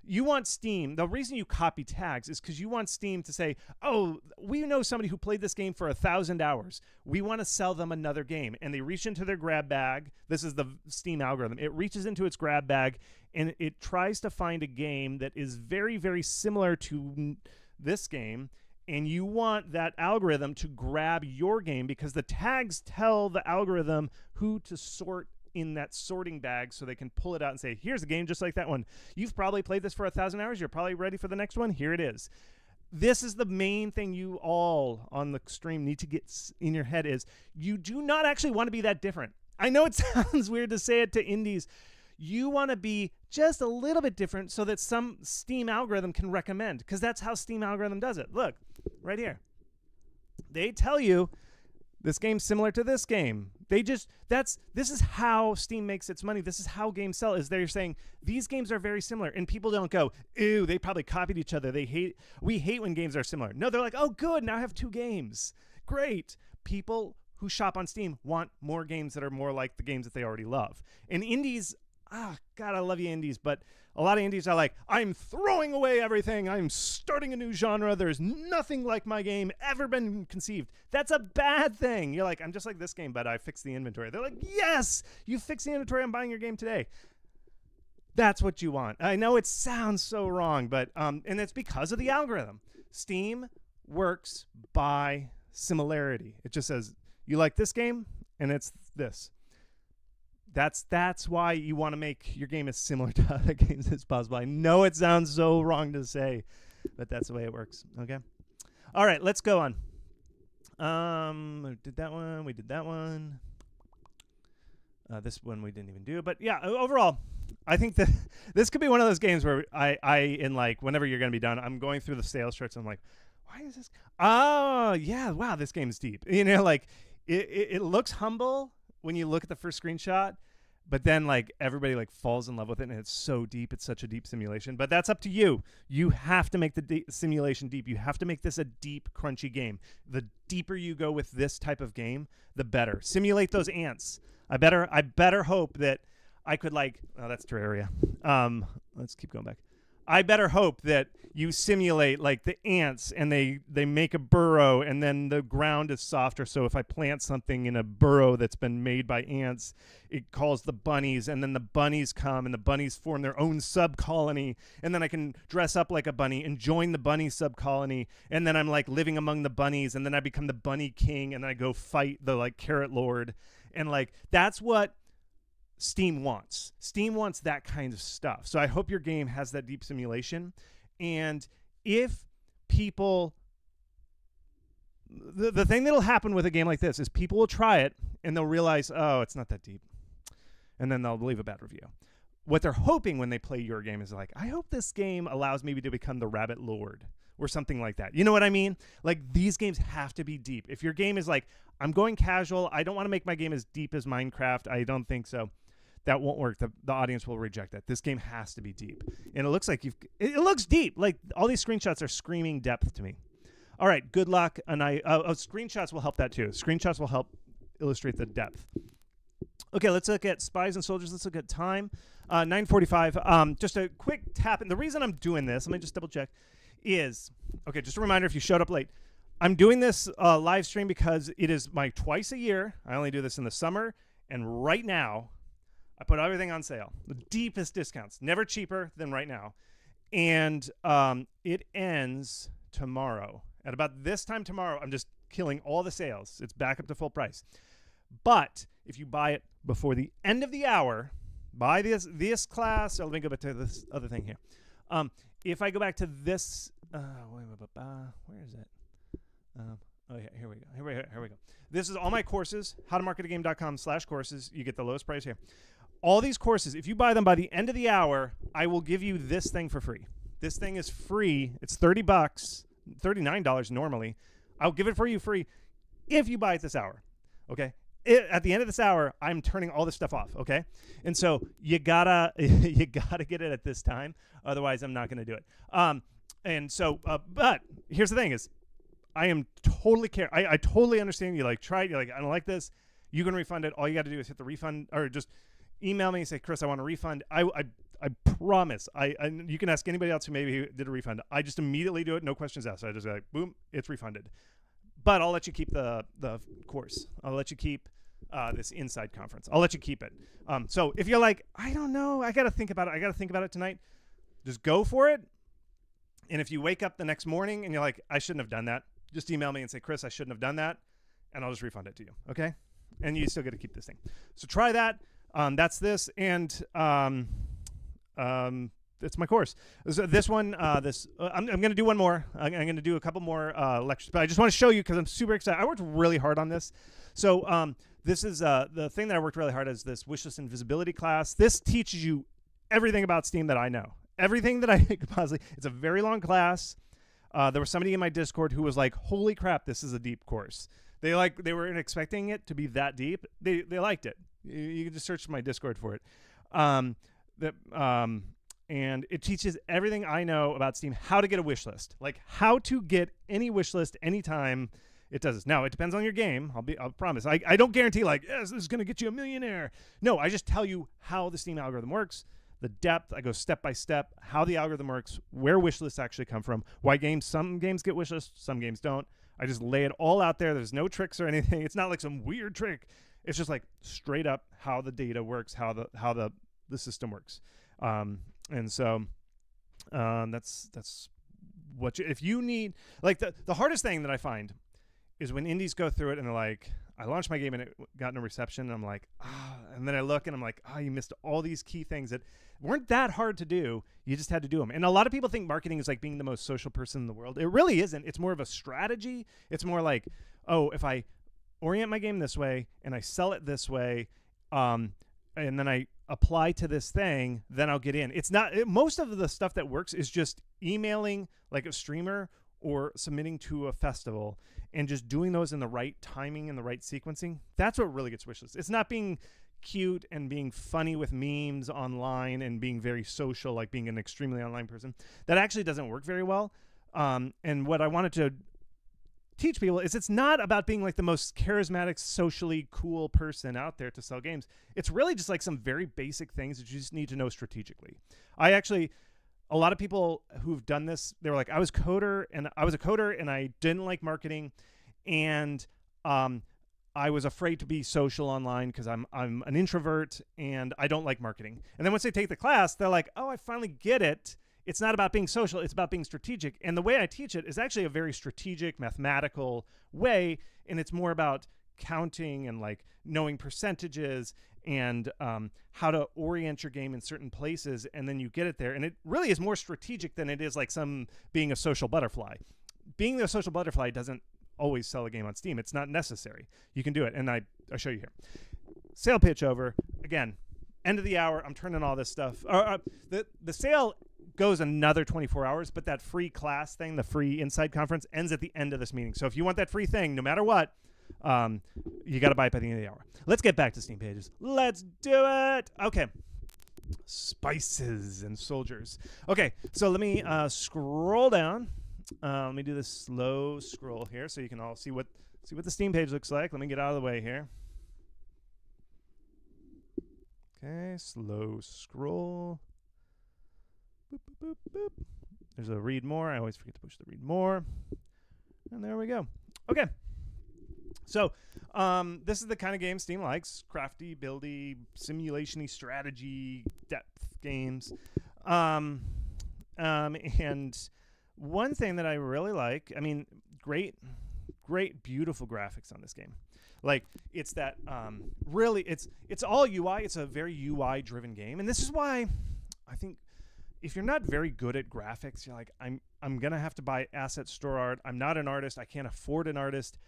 You want Steam. The reason you copy tags is because you want Steam to say, oh, we know somebody who played this game for 1,000 hours. We want to sell them another game. And they reach into their grab bag. This is the Steam algorithm. It reaches into its grab bag and it tries to find a game that is very, very similar to this game. And you want that algorithm to grab your game because the tags tell the algorithm who to sort in that sorting bag so they can pull it out and say, here's a game just like that one. You've probably played this for 1,000 hours. You're probably ready for the next one. Here it is. This is the main thing you all on the stream need to get in your head is you do not actually want to be that different. I know it sounds weird to say it to indies. You want to be just a little bit different so that some Steam algorithm can recommend because that's how Steam algorithm does it. Look, right here. They tell you this game's similar to this game. This is how Steam makes its money. This is how games sell, is they're saying these games are very similar. And people don't go, ew, they probably copied each other. We hate when games are similar. No, they're like, oh, good, now I have 2 games. Great. People who shop on Steam want more games that are more like the games that they already love. And indies, God, I love you indies, but a lot of indies are like, I'm throwing away everything. I'm starting a new genre. There's nothing like my game ever been conceived. That's a bad thing. You're like, I'm just like this game, but I fixed the inventory. They're like, yes, you fixed the inventory. I'm buying your game today. That's what you want. I know it sounds so wrong, but and it's because of the algorithm. Steam works by similarity. It just says, you like this game, and it's this. That's why you want to make your game as similar to other games as possible. I know it sounds so wrong to say, but that's the way it works. Okay. All right, let's go on. We did that one. We did that one. This one we didn't even do. But yeah, overall, I think that this could be one of those games where in like whenever you're going to be done, I'm going through the sales charts. And I'm like, why is this? Oh yeah, wow, this game is deep. You know, like it looks humble when you look at the first screenshot, but then like everybody like falls in love with it and it's so deep. It's such a deep simulation, but that's up to you. You have to make the simulation deep. You have to make this a deep, crunchy game. The deeper you go with this type of game, the better. Simulate those ants. I better hope that I could like, oh, that's Terraria. Let's keep going back. I better hope that you simulate like the ants and they make a burrow and then the ground is softer. So if I plant something in a burrow that's been made by ants, it calls the bunnies and then the bunnies come and the bunnies form their own sub-colony. And then I can dress up like a bunny and join the bunny sub-colony. And then I'm like living among the bunnies and then I become the bunny king and I go fight the like carrot lord. And like, that's what Steam wants. Steam wants that kind of stuff. So I hope your game has that deep simulation. And if people, the thing that'll happen with a game like this is people will try it and they'll realize, oh, it's not that deep. And then they'll leave a bad review. What they're hoping when they play your game is like, I hope this game allows me to become the rabbit lord or something like that. You know what I mean? Like these games have to be deep. If your game is like, I'm going casual, I don't want to make my game as deep as Minecraft, I don't think so. That won't work. The audience will reject that. This game has to be deep. And it looks like it looks deep. Like all these screenshots are screaming depth to me. All right, good luck. And screenshots will help that too. Screenshots will help illustrate the depth. Okay, let's look at Spies and Soldiers. Let's look at time. 9:45. Just a quick tap. And the reason I'm doing this, let me just double check, is, okay, just a reminder if you showed up late. I'm doing this live stream because it is my twice a year. I only do this in the summer. And right now, I put everything on sale. The deepest discounts. Never cheaper than right now. And it ends tomorrow. At about this time tomorrow, I'm just killing all the sales. It's back up to full price. But if you buy it before the end of the hour, buy this class. So let me go back to this other thing here. If I go back to this, where is it? Oh yeah, here we go. This is all my courses, howtomarketagame.com/courses. You get the lowest price here. All these courses, if you buy them by the end of the hour, I will give you this thing for free. This thing is free. It's $30, $39 normally. I'll give it for you free if you buy it this hour, okay? At the end of this hour, I'm turning all this stuff off, okay? And so you gotta get it at this time. Otherwise, I'm not going to do it. And so, but here's the thing is, I am totally I totally understand. You like try it. You're like, I don't like this. You can refund it. All you got to do is hit the refund or just email me and say, Chris, I want a refund. I promise. You can ask anybody else who maybe did a refund. I just immediately do it. No questions asked. I just like, boom, it's refunded. But I'll let you keep the course. I'll let you keep this inside conference. I'll let you keep it. So if you're like, I don't know, I got to think about it tonight. Just go for it. And if you wake up the next morning and you're like, I shouldn't have done that, just email me and say, Chris, I shouldn't have done that. And I'll just refund it to you. Okay. And you still get to keep this thing. So try that. That's this. And it's my course. So this one, I'm going to do one more. I'm going to do a couple more lectures. But I just want to show you because I'm super excited. I worked really hard on this. So this is the thing that I worked really hard is this wishlist invisibility class. This teaches you everything about Steam that I know. Everything that I could possibly. It's a very long class. There was somebody in my Discord who was like, "Holy crap, this is a deep course." They weren't expecting it to be that deep. They liked it. You can just search my Discord for it. And it teaches everything I know about Steam, how to get a wish list, like how to get any wish list anytime it does this. Now, it depends on your game. I'll promise. I don't guarantee like, yes, this is going to get you a millionaire. No, I just tell you how the Steam algorithm works. The depth, I go step by step, how the algorithm works, where wish lists actually come from, why some games get wish lists, some games don't. I just lay it all out there. There's no tricks or anything. It's not like some weird trick. It's just like straight up how the data works, how the system works. And so that's what if you need, like the hardest thing that I find is when indies go through it and they're like, I launched my game and it got no reception. And I'm like, and then I look and I'm like, you missed all these key things that weren't that hard to do. You just had to do them. And a lot of people think marketing is like being the most social person in the world. It really isn't. It's more of a strategy. It's more like, if I orient my game this way and I sell it this way, and then I apply to this thing, then I'll get in. It's not, most of the stuff that works is just emailing like a streamer or submitting to a festival and just doing those in the right timing and the right sequencing. That's what really gets wishlists. It's not being cute and being funny with memes online and being very social, like being an extremely online person. That actually doesn't work very well. And what I wanted to teach people is it's not about being like the most charismatic, socially cool person out there to sell games. It's really just like some very basic things that you just need to know strategically. A lot of people who've done this, they were like, I was a coder and I didn't like marketing, and I was afraid to be social online because I'm an introvert and I don't like marketing. And then once they take the class, they're like, I finally get it. It's not about being social. It's about being strategic. And the way I teach it is actually a very strategic, mathematical way. And it's more about counting and like knowing percentages and how to orient your game in certain places. And then you get it there. And it really is more strategic than it is like being a social butterfly. Being a social butterfly doesn't always sell a game on Steam. It's not necessary. You can do it. And I'll show you here. Sale pitch over. Again, end of the hour. I'm turning all this stuff. The sale goes another 24 hours, but that free class thing, the free inside conference, ends at the end of this meeting. So if you want that free thing, no matter what, you got to buy it by the end of the hour. Let's get back to Steam pages. Let's do it. Okay. Spices and soldiers. Okay, so let me scroll down. Let me do this slow scroll here so you can all see what the Steam page looks like. Let me get out of the way here. Okay, slow scroll. Boop, boop, boop, boop. There's a read more. I always forget to push the read more. And there we go. Okay. So this is the kind of game Steam likes. Crafty, buildy, simulation-y strategy, depth games. And one thing that I really like, I mean, great, beautiful graphics on this game. Like, it's that really, it's all UI. It's a very UI-driven game. And this is why I think if you're not very good at graphics, you're like, I'm going to have to buy asset store art. I'm not an artist. I can't afford an artist.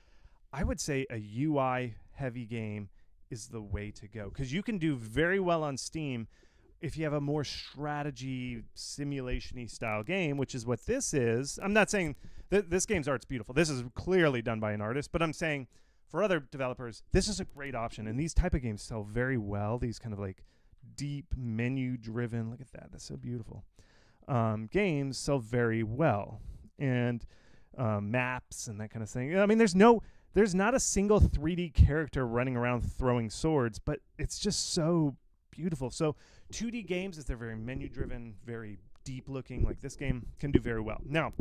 I would say a UI-heavy game is the way to go because you can do very well on Steam if you have a more strategy, simulation-y style game, which is what this is. I'm not saying this game's art's beautiful. This is clearly done by an artist, but I'm saying for other developers, this is a great option. And these type of games sell very well. These kind of like deep menu-driven, look at that, that's so beautiful. Games sell very well. And maps and that kind of thing. I mean, there's not a single 3D character running around throwing swords, but it's just so beautiful. So 2D games, if they're very menu driven, very deep looking, like this game, can do very well. Now,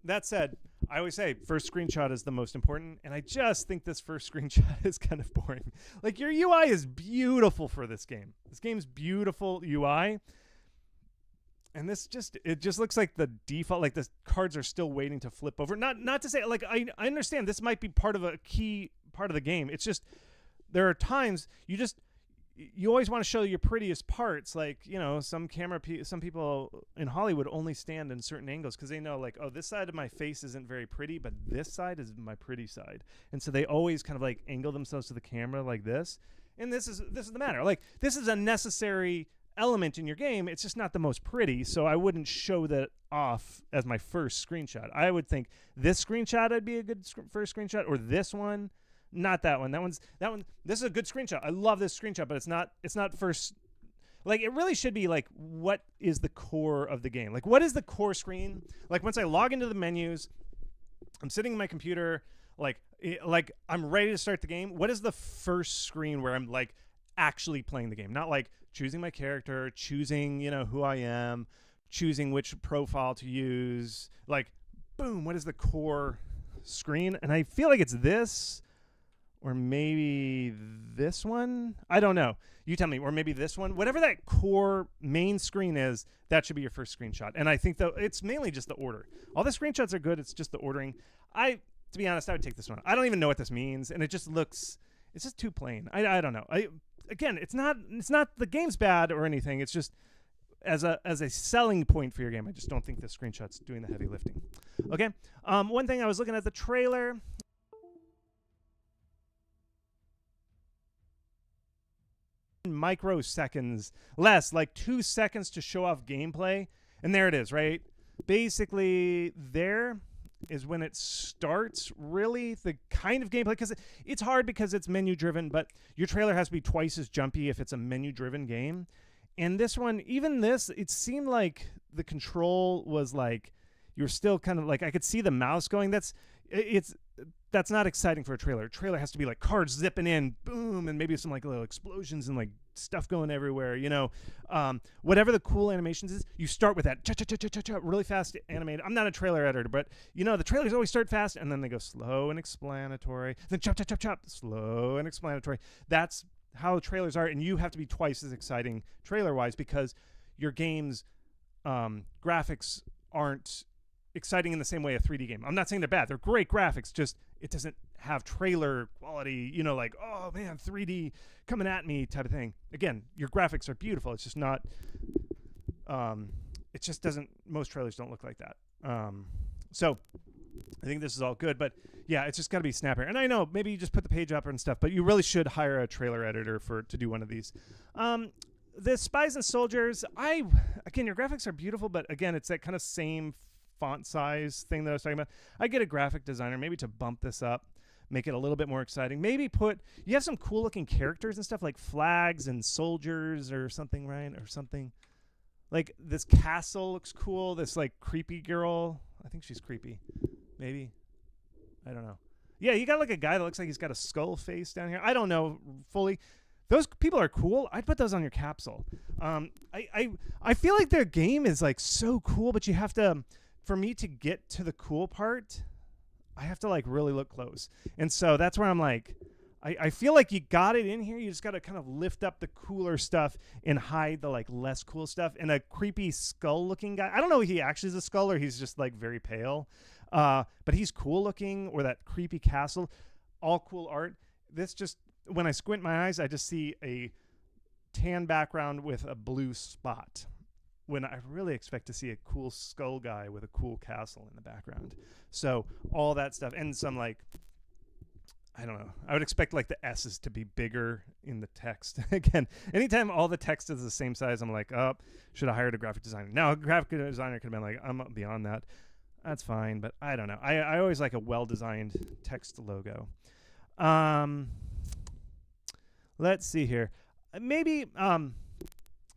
that said, I always say first screenshot is the most important, and I just think this first screenshot is kind of boring. Like, your UI is beautiful for this game. This game's beautiful UI. And it just looks like the default, like the cards are still waiting to flip over. Not to say, like, I understand this might be part of a key part of the game. It's just, there are times you always want to show your prettiest parts. Like, you know, some people in Hollywood only stand in certain angles because they know, like, oh, this side of my face isn't very pretty, but this side is my pretty side. And so they always kind of like angle themselves to the camera like this. And this is the matter. Like, this is a necessary element in your game. It's just not the most pretty, so I wouldn't show that off as my first screenshot. I would think this screenshot would be a good first screenshot, or this one. Not that one. That one. This is a good screenshot. I love this screenshot, but it's not first. Like, it really should be like, what is the core of the game? Like, what is the core screen? Like, once I log into the menus, I'm sitting in my computer, like I'm ready to start the game. What is the first screen where I'm like actually playing the game? Not like choosing my character, choosing, you know, who I am, choosing which profile to use. Like, boom, what is the core screen? And I feel like it's this, or maybe this one. I don't know. You tell me. Or maybe this one. Whatever that core main screen is, that should be your first screenshot. And I think that it's mainly just the order. All the screenshots are good. It's just the ordering. To be honest, I would take this one. I don't even know what this means, and it just looks, it's just too plain. I don't know. Again, it's not the game's bad or anything. It's just as a selling point for your game. I just don't think the screenshot's doing the heavy lifting. Okay. One thing, I was looking at the trailer. Microseconds less, like 2 seconds to show off gameplay, and there it is, right? Basically, there is when it starts, really, the kind of gameplay, because it's hard because it's menu driven, but your trailer has to be twice as jumpy if it's a menu driven game. And this one, even this, it seemed like the control was like, you're still kind of like, I could see the mouse going. That's not exciting for a trailer. A trailer has to be like cards zipping in, boom, and maybe some like little explosions and like stuff going everywhere, you know. Whatever the cool animations is, you start with that cha-cha-cha-cha-cha, really fast animated. I'm not a trailer editor, but, you know, the trailers always start fast, and then they go slow and explanatory, then chop, slow and explanatory. That's how trailers are, and you have to be twice as exciting trailer-wise because your game's graphics aren't exciting in the same way a 3D game. I'm not saying they're bad. They're great graphics, just it doesn't have trailer quality, you know, like, oh man, 3D coming at me type of thing. Again, your graphics are beautiful. It's just not, it just doesn't, most trailers don't look like that. So I think this is all good, but yeah, it's just got to be snappier. And I know maybe you just put the page up and stuff, but you really should hire a trailer editor to do one of these. The Spies and Soldiers, again, your graphics are beautiful, but again, it's that kind of same font size thing that I was talking about. I get a graphic designer maybe to bump this up, make it a little bit more exciting. Maybe you have some cool looking characters and stuff like flags and soldiers or something, right? Or something. Like this castle looks cool. This like creepy girl. I think she's creepy. Maybe. I don't know. Yeah, you got like a guy that looks like he's got a skull face down here. I don't know fully. Those people are cool. I'd put those on your capsule. I feel like their game is like so cool, but you have to, for me to get to the cool part, I have to like really look close. And so that's where I'm like, I feel like you got it in here. You just got to kind of lift up the cooler stuff and hide the like less cool stuff. And a creepy skull looking guy, I don't know if he actually is a skull or he's just like very pale. But he's cool looking, or that creepy castle, all cool art. This just, when I squint my eyes, I just see a tan background with a blue spot, when I really expect to see a cool skull guy with a cool castle in the background. So all that stuff, and some like, I don't know, I would expect like the S's to be bigger in the text. Again, anytime all the text is the same size, I'm like, oh, should have hired a graphic designer. Now a graphic designer could have been like, I'm beyond that. That's fine, but I don't know. I always like a well-designed text logo. Let's see here. Maybe,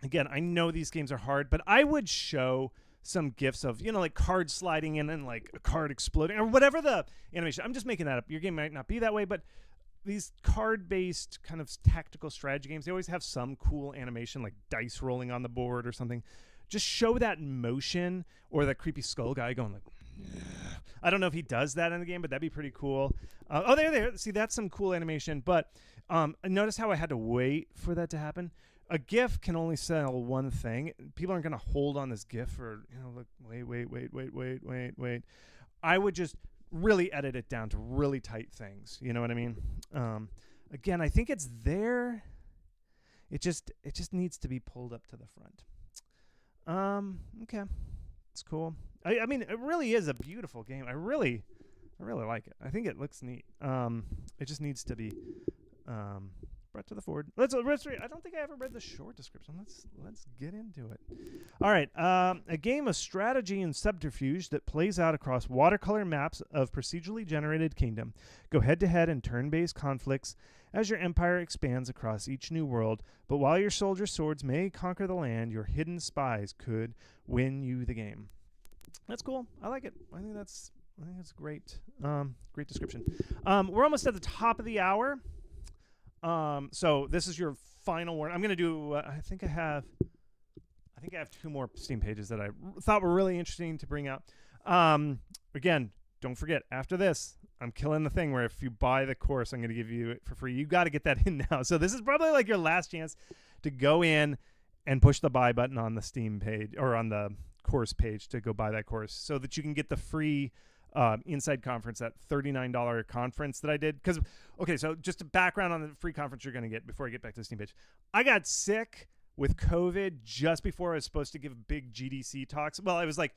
again, I know these games are hard, but I would show some GIFs of, like cards sliding in and like a card exploding or whatever the animation. I'm just making that up. Your game might not be that way, but these card-based kind of tactical strategy games, they always have some cool animation like dice rolling on the board or something. Just show that motion, or that creepy skull guy going like, yeah. I don't know if he does that in the game, but that'd be pretty cool. There. See, that's some cool animation. But notice how I had to wait for that to happen. A GIF can only sell one thing. People aren't going to hold on this GIF for, look, wait. I would just really edit it down to really tight things. You know what I mean? Again, I think it's there. It just needs to be pulled up to the front. Okay. It's cool. I mean, it really is a beautiful game. I really like it. I think it looks neat. It just needs to be brought to the forward. Let's read. I don't think I ever read the short description. Let's get into it. All right. A game of strategy and subterfuge that plays out across watercolor maps of procedurally generated kingdom. Go head-to-head in turn-based conflicts as your empire expands across each new world. But while your soldier swords may conquer the land, your hidden spies could win you the game. That's cool. I like it. I think that's great. Great description. We're almost at the top of the hour. So this is your final warning. I'm going to do, I think I have 2 more Steam pages that I thought were really interesting to bring out. Again, don't forget, after this, I'm killing the thing where if you buy the course, I'm going to give you it for free. You got to get that in now. So this is probably like your last chance to go in and push the buy button on the Steam page or on the course page to go buy that course so that you can get the free Inside Conference, that $39 conference that I did. Because, okay, so just a background on the free conference you're going to get before I get back to the Steam page. I got sick with COVID just before I was supposed to give big GDC talks. Well, it was like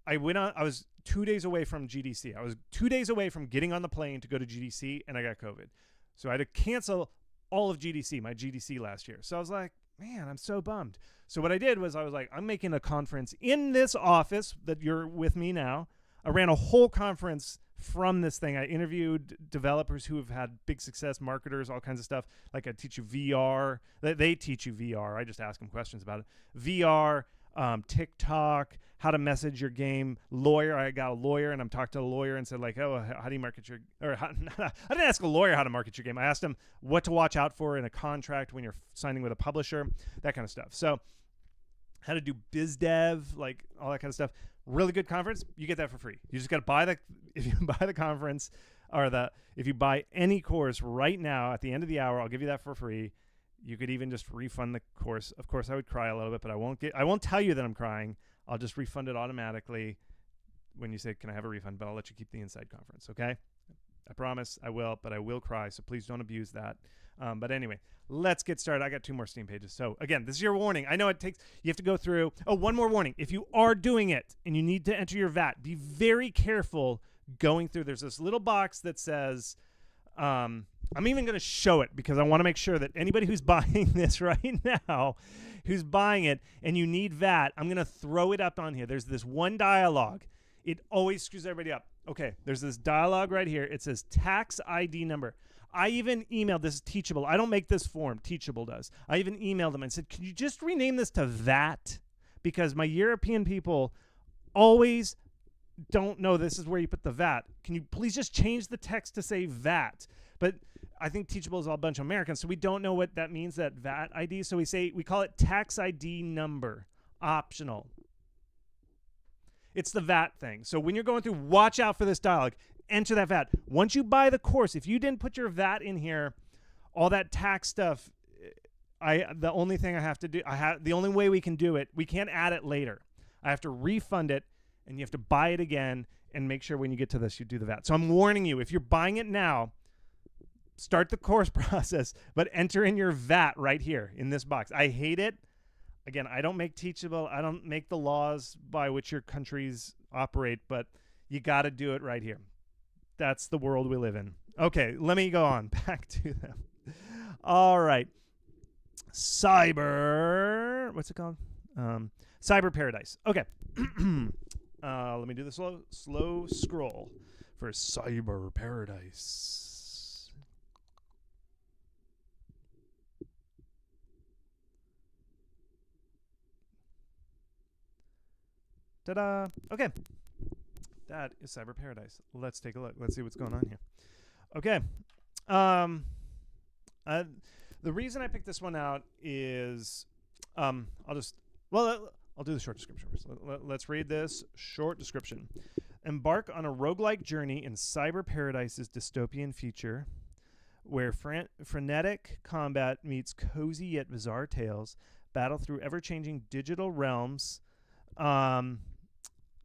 I was 2 days away from GDC. I was 2 days away from getting on the plane to go to GDC, and I got COVID. So I had to cancel all of GDC, my GDC last year. So I was like, man, I'm so bummed. So what I did was I was like, I'm making a conference in this office that you're with me now. I ran a whole conference from this thing. I interviewed developers who have had big success, marketers, all kinds of stuff. Like I teach you VR. They teach you VR. I just ask them questions about it. VR, TikTok, how to message your game. Lawyer. I got a lawyer, and I'm talking to a lawyer and said, like, oh, how do you market your... Or how, I didn't ask a lawyer how to market your game. I asked him what to watch out for in a contract when you're signing with a publisher, that kind of stuff. So how to do biz dev, like all that kind of stuff. Really good conference. You get that for free. You just got to buy if you buy the conference or if you buy any course right now at the end of the hour, I'll give you that for free. You could even just refund the course. Of course, I would cry a little bit, but I won't tell you that I'm crying. I'll just refund it automatically when you say, can I have a refund? But I'll let you keep the Inside Conference. Okay. I promise I will, but I will cry. So please don't abuse that. But anyway, let's get started. I got 2 more Steam pages. So again, this is your warning. I know you have to go through. Oh, one more warning. If you are doing it and you need to enter your VAT, be very careful going through. There's this little box that says, I'm even going to show it because I want to make sure that anybody who's buying this right now, who's buying it and you need VAT, I'm going to throw it up on here. There's this one dialogue. It always screws everybody up. Okay, there's this dialogue right here. It says tax ID number. I even emailed, this is Teachable. I don't make this form. Teachable does. I even emailed them and said, can you just rename this to VAT? Because my European people always don't know this is where you put the VAT. Can you please just change the text to say VAT? But I think Teachable is all a bunch of Americans, so we don't know what that means, that VAT ID. So we call it tax ID number, optional. It's the VAT thing. So when you're going through, watch out for this dialogue. Enter that VAT. Once you buy the course, if you didn't put your VAT in here, all that tax stuff, the only thing I have to do, the only way we can do it, we can't add it later. I have to refund it, and you have to buy it again, and make sure when you get to this, you do the VAT. So I'm warning you, if you're buying it now, start the course process, but enter in your VAT right here in this box. I hate it. Again, I don't make Teachable. I don't make the laws by which your countries operate, but you got to do it right here. That's the world we live in. Okay, let me go on. Back to them. All right. What's it called? Cyber Paradise. Okay. Let me do the slow scroll for Cyber Paradise. Ta-da. Okay. That is Cyber Paradise. Let's take a look. Let's see what's going on here. Okay. The reason I picked this one out is I'll do the short description first. Let's read this short description. Embark on a roguelike journey in Cyber Paradise's dystopian future where frenetic combat meets cozy yet bizarre tales, battle through ever-changing digital realms, and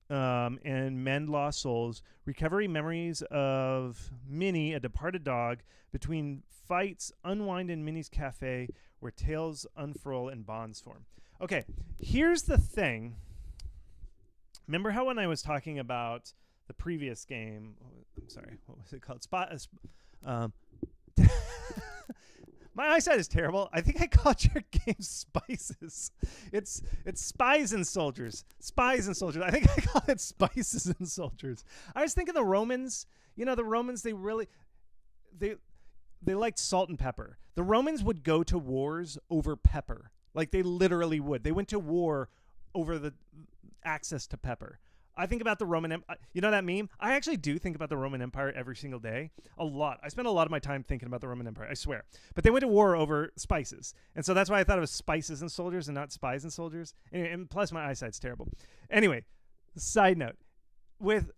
mend lost souls, recovery memories of Minnie, a departed dog, between fights, unwind in Minnie's cafe where tales unfurl and bonds form. Okay, here's the thing. Remember how when I was talking about the previous game, I'm sorry, what was it called? My eyesight is terrible. I think I called your game Spices. It's Spies and Soldiers. Spies and Soldiers. I think I call it Spices and Soldiers. I was thinking the Romans, the Romans, they liked salt and pepper. The Romans would go to wars over pepper. Like they literally would. They went to war over the access to pepper. I think about the Roman Empire. You know that meme? I actually do think about the Roman Empire every single day. A lot. I spend a lot of my time thinking about the Roman Empire. I swear. But they went to war over spices. And so that's why I thought it was Spices and Soldiers and not Spies and Soldiers. And plus my eyesight's terrible. Anyway, side note. With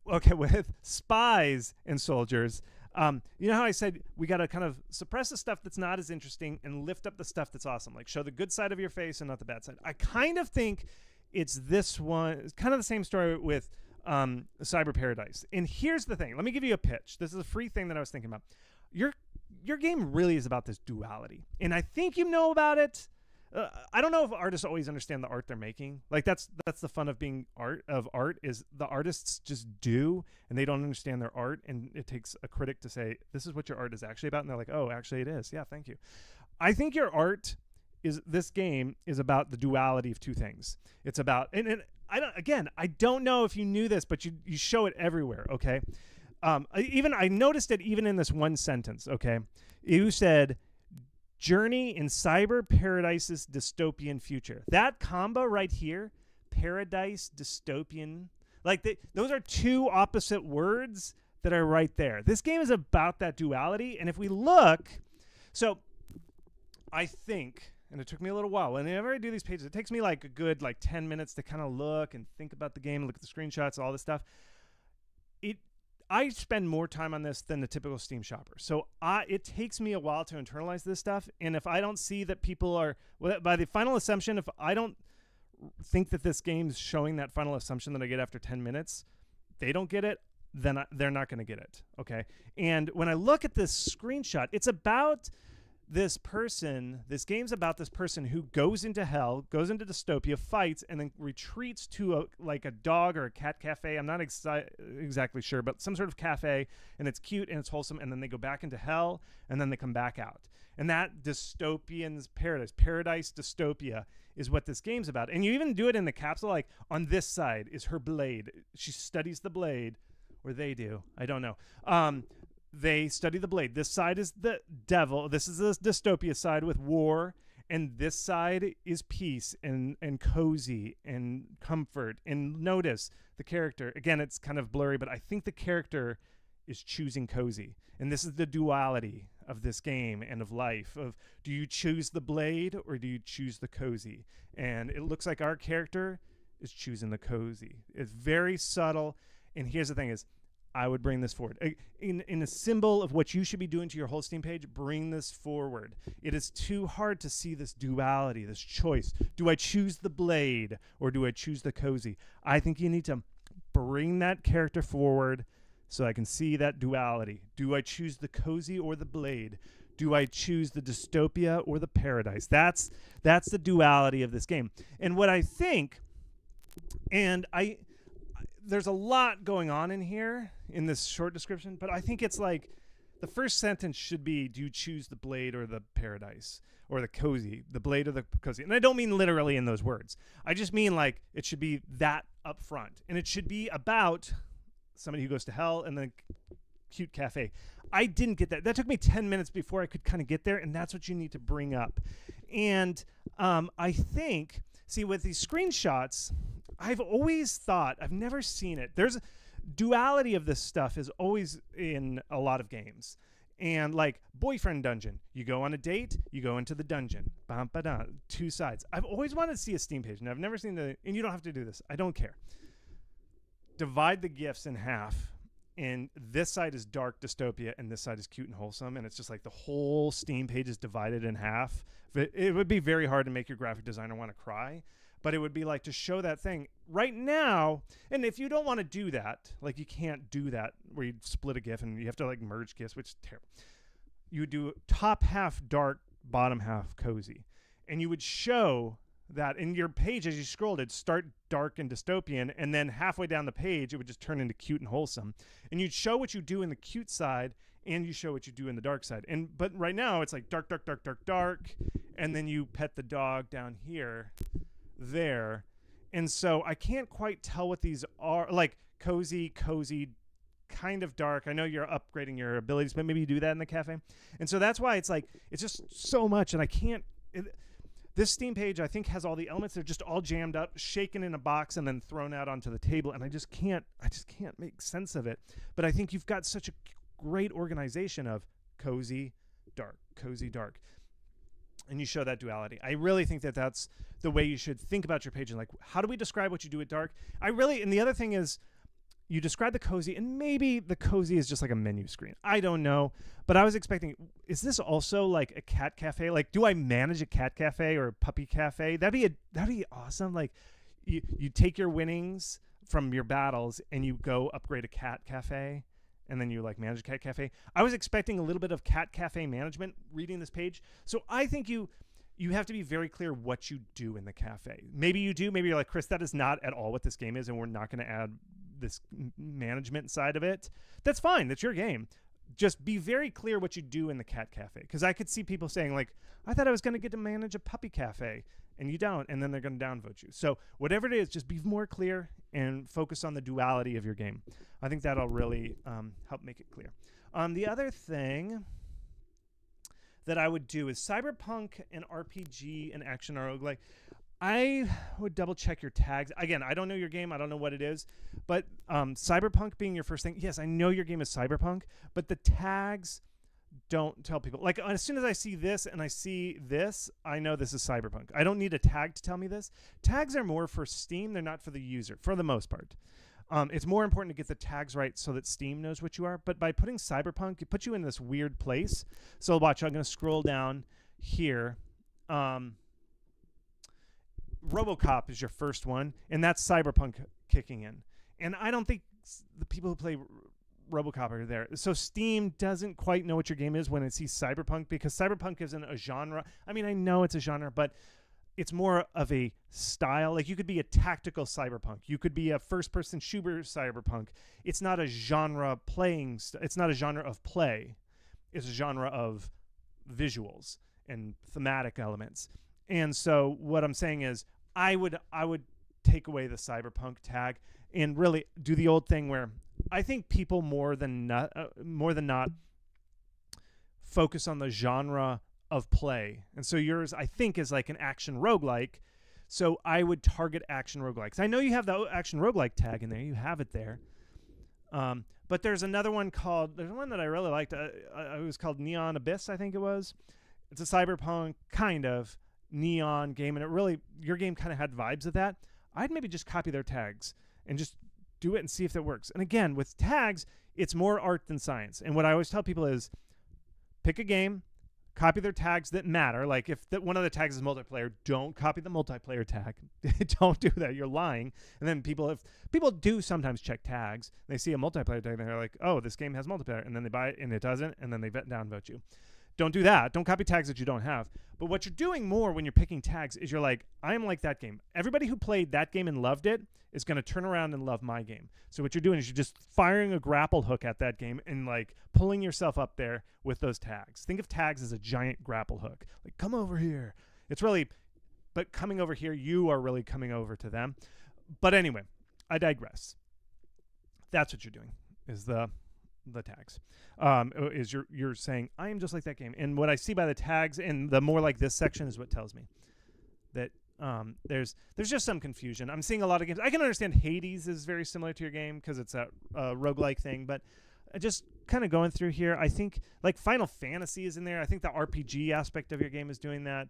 Spies and Soldiers, you know how I said we got to kind of suppress the stuff that's not as interesting and lift up the stuff that's awesome. Like show the good side of your face and not the bad side. I kind of think it's this one. It's kind of the same story with Cyber Paradise. And here's the thing. Let me give you a pitch. This is a free thing that I was thinking about. Your game really is about this duality. And I think you know about it. I don't know if artists always understand the art they're making. Like that's the fun of being art is the artists just do and they don't understand their art, and it takes a critic to say this is what your art is actually about, and they're like, oh, actually it is. Yeah, thank you. I think your art this game is about the duality of two things. It's about and I don't know if you knew this, but you show it everywhere. Okay, I noticed it even in this one sentence. Okay, you said journey in Cyber Paradise's dystopian future. That combo right here, paradise, dystopian, like those are two opposite words that are right there. This game is about that duality, and if we look, so I think. And it took me a little while. Whenever I do these pages, it takes me like a good 10 minutes to kind of look and think about the game, look at the screenshots, all this stuff. I spend more time on this than the typical Steam shopper. So it takes me a while to internalize this stuff. And if I don't see that people are, by the final assumption, if I don't think that this game's showing that final assumption that I get after 10 minutes, they don't get it, then they're not going to get it. Okay. And when I look at this screenshot, it's about this game's about this person who goes into hell, goes into dystopia, fights, and then retreats to a dog or a cat cafe. I'm not exactly sure, but some sort of cafe, and it's cute and it's wholesome, and then they go back into hell, and then they come back out. And that dystopian's paradise dystopia is what this game's about. And you even do it in the capsule, like on this side is her blade. She studies the blade, or they do. I don't know. They study the blade. This side is the devil. This is the dystopia side with war. And this side is peace and cozy and comfort. And notice the character. Again, it's kind of blurry, but I think the character is choosing cozy. And this is the duality of this game and of life. Of do you choose the blade or do you choose the cozy? And it looks like our character is choosing the cozy. It's very subtle. And here's the thing is, I would bring this forward. In a symbol of what you should be doing to your whole Steam page, bring this forward. It is too hard to see this duality, this choice. Do I choose the blade or do I choose the cozy? I think you need to bring that character forward so I can see that duality. Do I choose the cozy or the blade? Do I choose the dystopia or the paradise? That's the duality of this game. And what I think, there's a lot going on in here in this short description, but I think it's like the first sentence should be, do you choose the blade or the paradise or the cozy, the blade or the cozy? And I don't mean literally in those words. I just mean like it should be that up front, and it should be about somebody who goes to hell and then cute cafe. I didn't get that. That took me 10 minutes before I could kind of get there, and that's what you need to bring up. And I think, see, with these screenshots, I've always thought, I've never seen it. There's duality of this stuff is always in a lot of games. And like boyfriend dungeon, you go on a date, you go into the dungeon. Two sides. I've always wanted to see a Steam page, and I've never seen and you don't have to do this. I don't care. Divide the gifts in half, and this side is dark dystopia, and this side is cute and wholesome, and it's just like the whole Steam page is divided in half. It would be very hard to make your graphic designer want to cry. But it would be like to show that thing right now. And if you don't want to do that, like you can't do that where you split a GIF and you have to like merge GIFs, which is terrible. You would do top half dark, bottom half cozy. And you would show that in your page as you scrolled, it'd start dark and dystopian. And then halfway down the page, it would just turn into cute and wholesome. And you'd show what you do in the cute side and you show what you do in the dark side. But right now it's like dark, dark, dark, dark, dark. And then you pet the dog down here. There, and so I can't quite tell what these are. Like cozy, kind of dark. I know you're upgrading your abilities, but maybe you do that in the cafe. And so that's why it's like it's just so much, and I can't. This Steam page I think has all the elements. They're just all jammed up, shaken in a box, and then thrown out onto the table. And I just can't make sense of it. But I think you've got such a great organization of cozy, dark, and you show that duality. I really think that that's the way you should think about your page. And like, how do we describe what you do at dark? And the other thing is you describe the cozy, and maybe the cozy is just like a menu screen. I don't know, but I was expecting, is this also like a cat cafe? Like, do I manage a cat cafe or a puppy cafe? That'd be awesome. Like you take your winnings from your battles and you go upgrade a cat cafe. And then you like manage a cat cafe. I was expecting a little bit of cat cafe management reading this page. So I think you have to be very clear what you do in the cafe. Maybe you do. Maybe you're like, Chris, that is not at all what this game is, and we're not going to add this management side of it. That's fine. That's your game. Just be very clear what you do in the cat cafe. Because I could see people saying like, I thought I was going to get to manage a puppy cafe. And you don't, and then they're going to downvote you. So whatever it is, just be more clear and focus on the duality of your game. I think that'll really help make it clear. The other thing that I would do is Cyberpunk and RPG and action roguelike. I would double check your tags. Again, I don't know your game. I don't know what it is. But Cyberpunk being your first thing, yes, I know your game is Cyberpunk, but the tags don't tell people. Like, as soon as I see this and I see this, I know this is Cyberpunk. I don't need a tag to tell me this. Tags are more for Steam. They're not for the user, for the most part. It's more important to get the tags right so that Steam knows what you are. But by putting Cyberpunk, it puts you in this weird place. So watch, I'm going to scroll down here. RoboCop is your first one, and that's Cyberpunk kicking in. And I don't think the people who play RoboCop are there. So Steam doesn't quite know what your game is when it sees Cyberpunk, because Cyberpunk isn't a genre. I mean, I know it's a genre, but it's more of a style. Like, you could be a tactical Cyberpunk. You could be a first-person shooter Cyberpunk. It's not a genre it's not a genre of play. It's a genre of visuals and thematic elements. And so what I'm saying is I would take away the Cyberpunk tag and really do the old thing where I think people more than not focus on the genre of play. And so yours, I think, is like an action roguelike. So I would target action roguelikes. I know you have the action roguelike tag in there. You have it there. But there's another one there's one that I really liked. It was called Neon Abyss, I think it was. It's a cyberpunk kind of neon game, and your game kind of had vibes of that. I'd maybe just copy their tags and just do it and see if that works. And again, with tags, it's more art than science. And what I always tell people is pick a game, copy their tags that matter. Like if one of the tags is multiplayer, don't copy the multiplayer tag. Don't do that. You're lying. And then people do sometimes check tags. They see a multiplayer tag and they're like, oh, this game has multiplayer. And then they buy it and it doesn't. And then they downvote you. Don't do that. Don't copy tags that you don't have. But what you're doing more when you're picking tags is you're like, I am like that game. Everybody who played that game and loved it is going to turn around and love my game. So what you're doing is you're just firing a grapple hook at that game and like pulling yourself up there with those tags. Think of tags as a giant grapple hook. Like, come over here. But coming over here, you are really coming over to them. But anyway, I digress. That's what you're doing, is the tags. Is you're saying, I am just like that game. And what I see by the tags and the more like this section is what tells me that there's just some confusion. I'm seeing a lot of games. I can understand Hades is very similar to your game because it's a roguelike thing, but just kind of going through here, I think like Final Fantasy is in there. I think the RPG aspect of your game is doing that.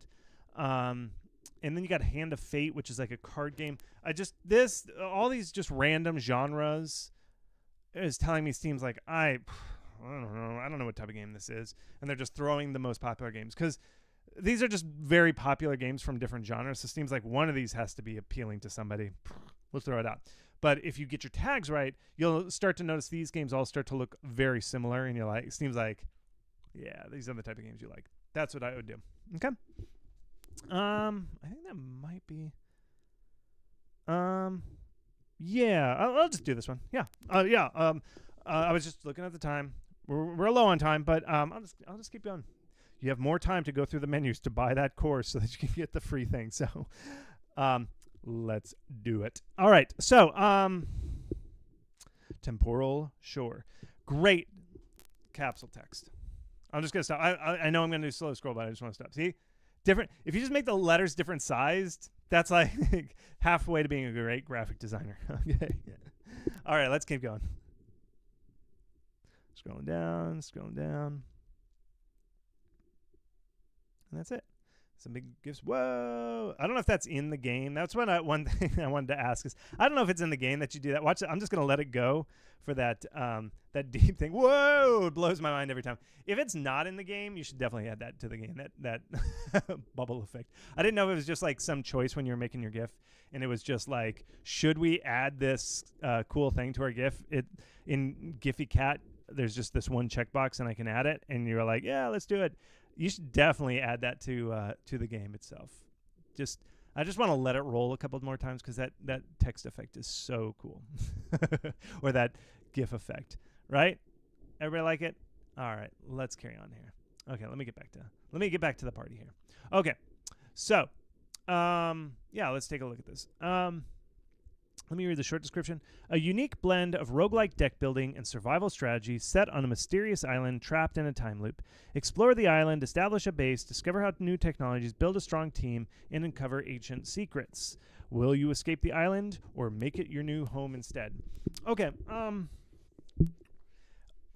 And then you got Hand of Fate, which is like a card game. All these just random genres is telling me Steam's like, I don't know. I don't know what type of game this is. And they're just throwing the most popular games because these are just very popular games from different genres. So Steam's like, one of these has to be appealing to somebody. We'll throw it out. But if you get your tags right, you'll start to notice these games all start to look very similar. And you're like, Steam's like, yeah, these are the type of games you like. That's what I would do. Okay. I think that might be. Yeah, I'll just do this one. Yeah. I was just looking at the time. We're low on time, but I'll just keep going. You have more time to go through the menus to buy that course so that you can get the free thing. So, let's do it. All right. So, Temporal, sure. Great capsule text. I'm just gonna stop. I know I'm gonna do slow scroll, but I just want to stop. See, different. If you just make the letters different sized, that's like halfway to being a great graphic designer. Okay. All right. Let's keep going. Scrolling down. And that's it. Some big gifts. Whoa. I don't know if that's in the game. That's one thing I wanted to ask is, I don't know if it's in the game that you do that. Watch it. I'm just going to let it go for that that deep thing. Whoa. It blows my mind every time. If it's not in the game, you should definitely add that to the game. That bubble effect. I didn't know if it was just like some choice when you were making your GIF. And it was just like, should we add this cool thing to our GIF? In Giphy Cat, there's just this one checkbox and I can add it. And you're like, yeah, let's do it. You should definitely add that to the game itself. I just want to let it roll a couple more times because that text effect is so cool. Or that GIF effect, right? Everybody like it? All right, let's carry on here. Okay, let me get back to the party here. Okay, so yeah, let's take a look at this. Let me read the short description. A unique blend of roguelike deck building and survival strategy set on a mysterious island trapped in a time loop. Explore the island, establish a base, discover how new technologies, build a strong team, and uncover ancient secrets. Will you escape the island or make it your new home instead? Okay,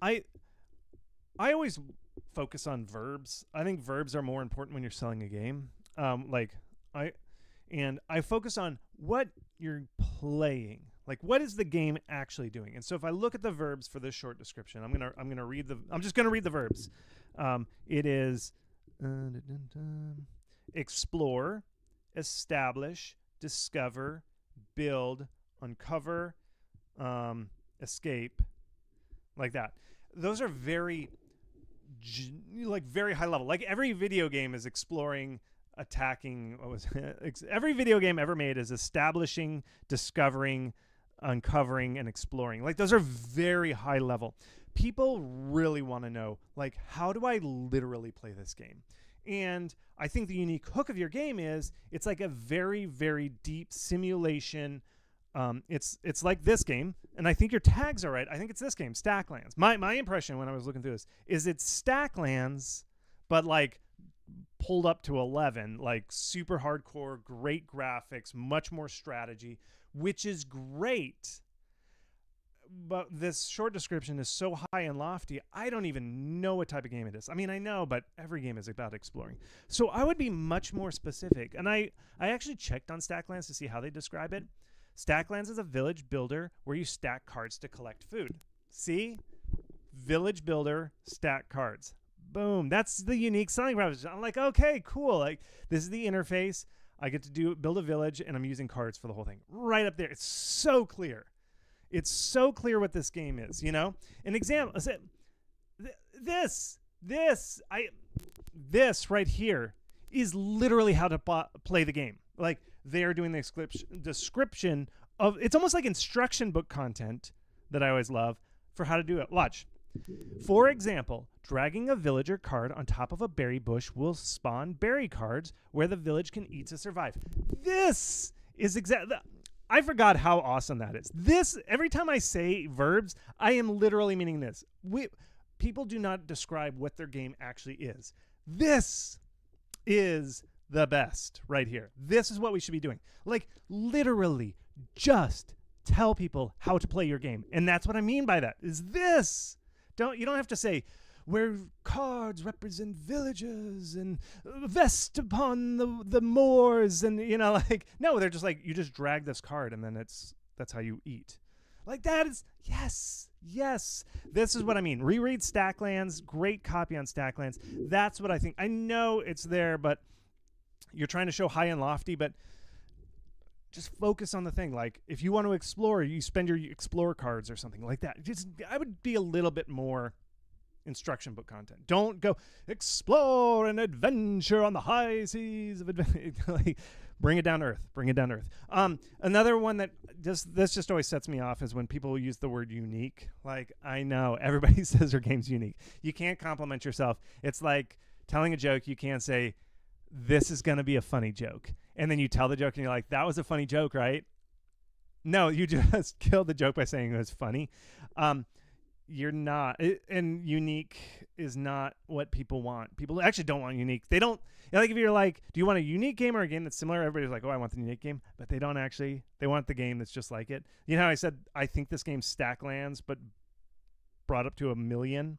I always focus on verbs. I think verbs are more important when you're selling a game. I focus on what you're playing. Like, what is the game actually doing? And so if I look at the verbs for this short description, I'm just gonna read the verbs. It is explore, establish, discover, build, uncover, escape, like that. Those are very high level. Like every video game is exploring, attacking. Every video game ever made is establishing, discovering, uncovering, and exploring. Like those are very high level. People really want to know, like, how do I literally play this game? And I think the unique hook of your game is it's like a very, very deep simulation. It's like this game, and I think your tags are right. I think it's this game, Stacklands. My impression when I was looking through this is it's Stacklands, but like pulled up to 11, like super hardcore, great graphics, much more strategy, which is great. But this short description is so high and lofty, I don't even know what type of game it is. I mean, I know, but every game is about exploring. So I would be much more specific. And I actually checked on Stacklands to see how they describe it. Stacklands is a village builder where you stack cards to collect food. See? Village builder, stack cards. Boom. That's the unique selling proposition. I'm like, okay, cool. Like, this is the interface. I get to build a village, and I'm using cards for the whole thing. Right up there. It's so clear. It's so clear what this game is, you know? An example, this right here is literally how to play the game. Like, they're doing the description of, it's almost like instruction book content that I always love for how to do it. Watch. For example, dragging a villager card on top of a berry bush will spawn berry cards where the village can eat to survive. This is exactly... I forgot how awesome that is. This, every time I say verbs, I am literally meaning this. People do not describe what their game actually is. This is the best right here. This is what we should be doing. Like, literally, just tell people how to play your game. And that's what I mean by that, is this. You don't have to say, where cards represent villages and vest upon the moors, and, you know, like, no, they're just like, you just drag this card and then that's how you eat. Like, that is, yes, this is what I mean. Reread Stacklands, great copy on Stacklands. That's what I think. I know it's there, but you're trying to show high and lofty, but just focus on the thing. Like, if you want to explore, you spend your explore cards or something like that. I would be a little bit more instruction book content. Don't go explore and adventure on the high seas of adventure. Like, bring it down to earth. Another one that this just always sets me off is when people use the word unique. Like, I know everybody says their game's unique. You can't compliment yourself. It's like telling a joke. You can't say, this is going to be a funny joke. And then you tell the joke and you're like, that was a funny joke, right? No, you just killed the joke by saying it was funny. You're not. And unique is not what people want. People actually don't want unique. They don't. Like, if you're like, do you want a unique game or a game that's similar? Everybody's like, oh, I want the unique game. But they don't actually. They want the game that's just like it. You know how I said, I think this game's Stacklands, but brought up to 1 million?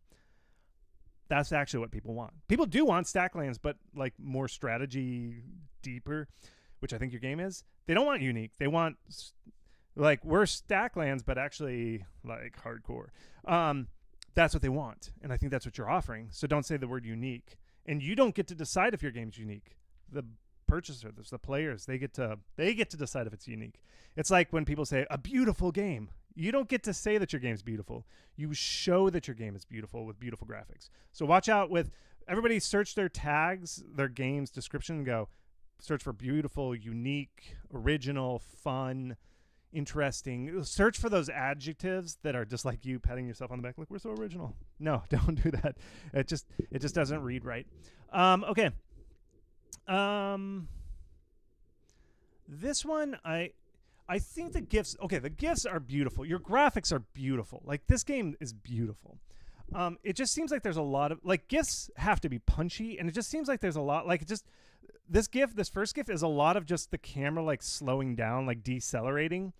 That's actually what people want. People do want Stacklands, but like more strategy, deeper, which I think your game is. They don't want unique. They want, like, we're Stacklands, but actually like hardcore. That's what they want. And I think that's what you're offering. So don't say the word unique. And you don't get to decide if your game's unique. The purchaser, the players, they get to decide if it's unique. It's like when people say a beautiful game. You don't get to say that your game's beautiful. You show that your game is beautiful with beautiful graphics. So watch out with everybody. Search their tags, their game's description, and go search for beautiful, unique, original, fun, interesting. Search for those adjectives that are just like you patting yourself on the back. Look, we're so original. No, don't do that. It just doesn't read right. Okay. This one, I think the gifts are beautiful. Your graphics are beautiful. Like, this game is beautiful. It just seems like there's a lot of, like, gifs have to be punchy, and it just seems like there's a lot, like, this first GIF is a lot of just the camera, like, slowing down, like decelerating.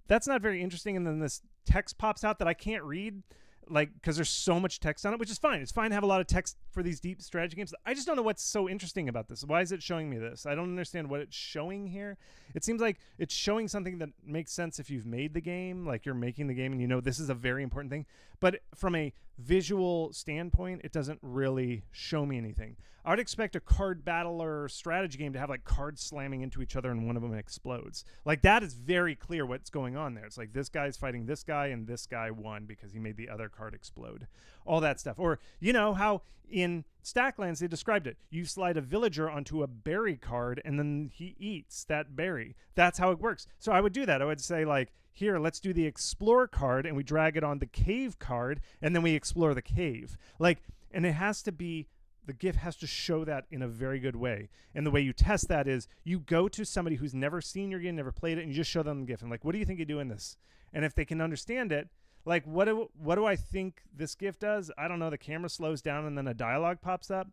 That's not very interesting. And then this text pops out that I can't read, like, because there's so much text on it, which is fine. It's fine to have a lot of text for these deep strategy games. I just don't know what's so interesting about this. Why is it showing me this? I don't understand what it's showing here. It seems like it's showing something that makes sense if you've made the game, like you're making the game and you know this is a very important thing. But from a visual standpoint, it doesn't really show me anything. I would expect a card battle or strategy game to have like cards slamming into each other and one of them explodes. Like, that is very clear what's going on there. It's like this guy's fighting this guy and this guy won because he made the other card explode. All that stuff. Or, you know, how in Stacklands they described it. You slide a villager onto a berry card and then he eats that berry. That's how it works. So I would do that. I would say, like, here, let's do the explore card and we drag it on the cave card and then we explore the cave. Like, and it has to be, the GIF has to show that in a very good way. And the way you test that is you go to somebody who's never seen your game, never played it, and you just show them the GIF. And like, what do you think you do in this? And if they can understand it, like, what do I think this GIF does? I don't know. The camera slows down and then a dialogue pops up.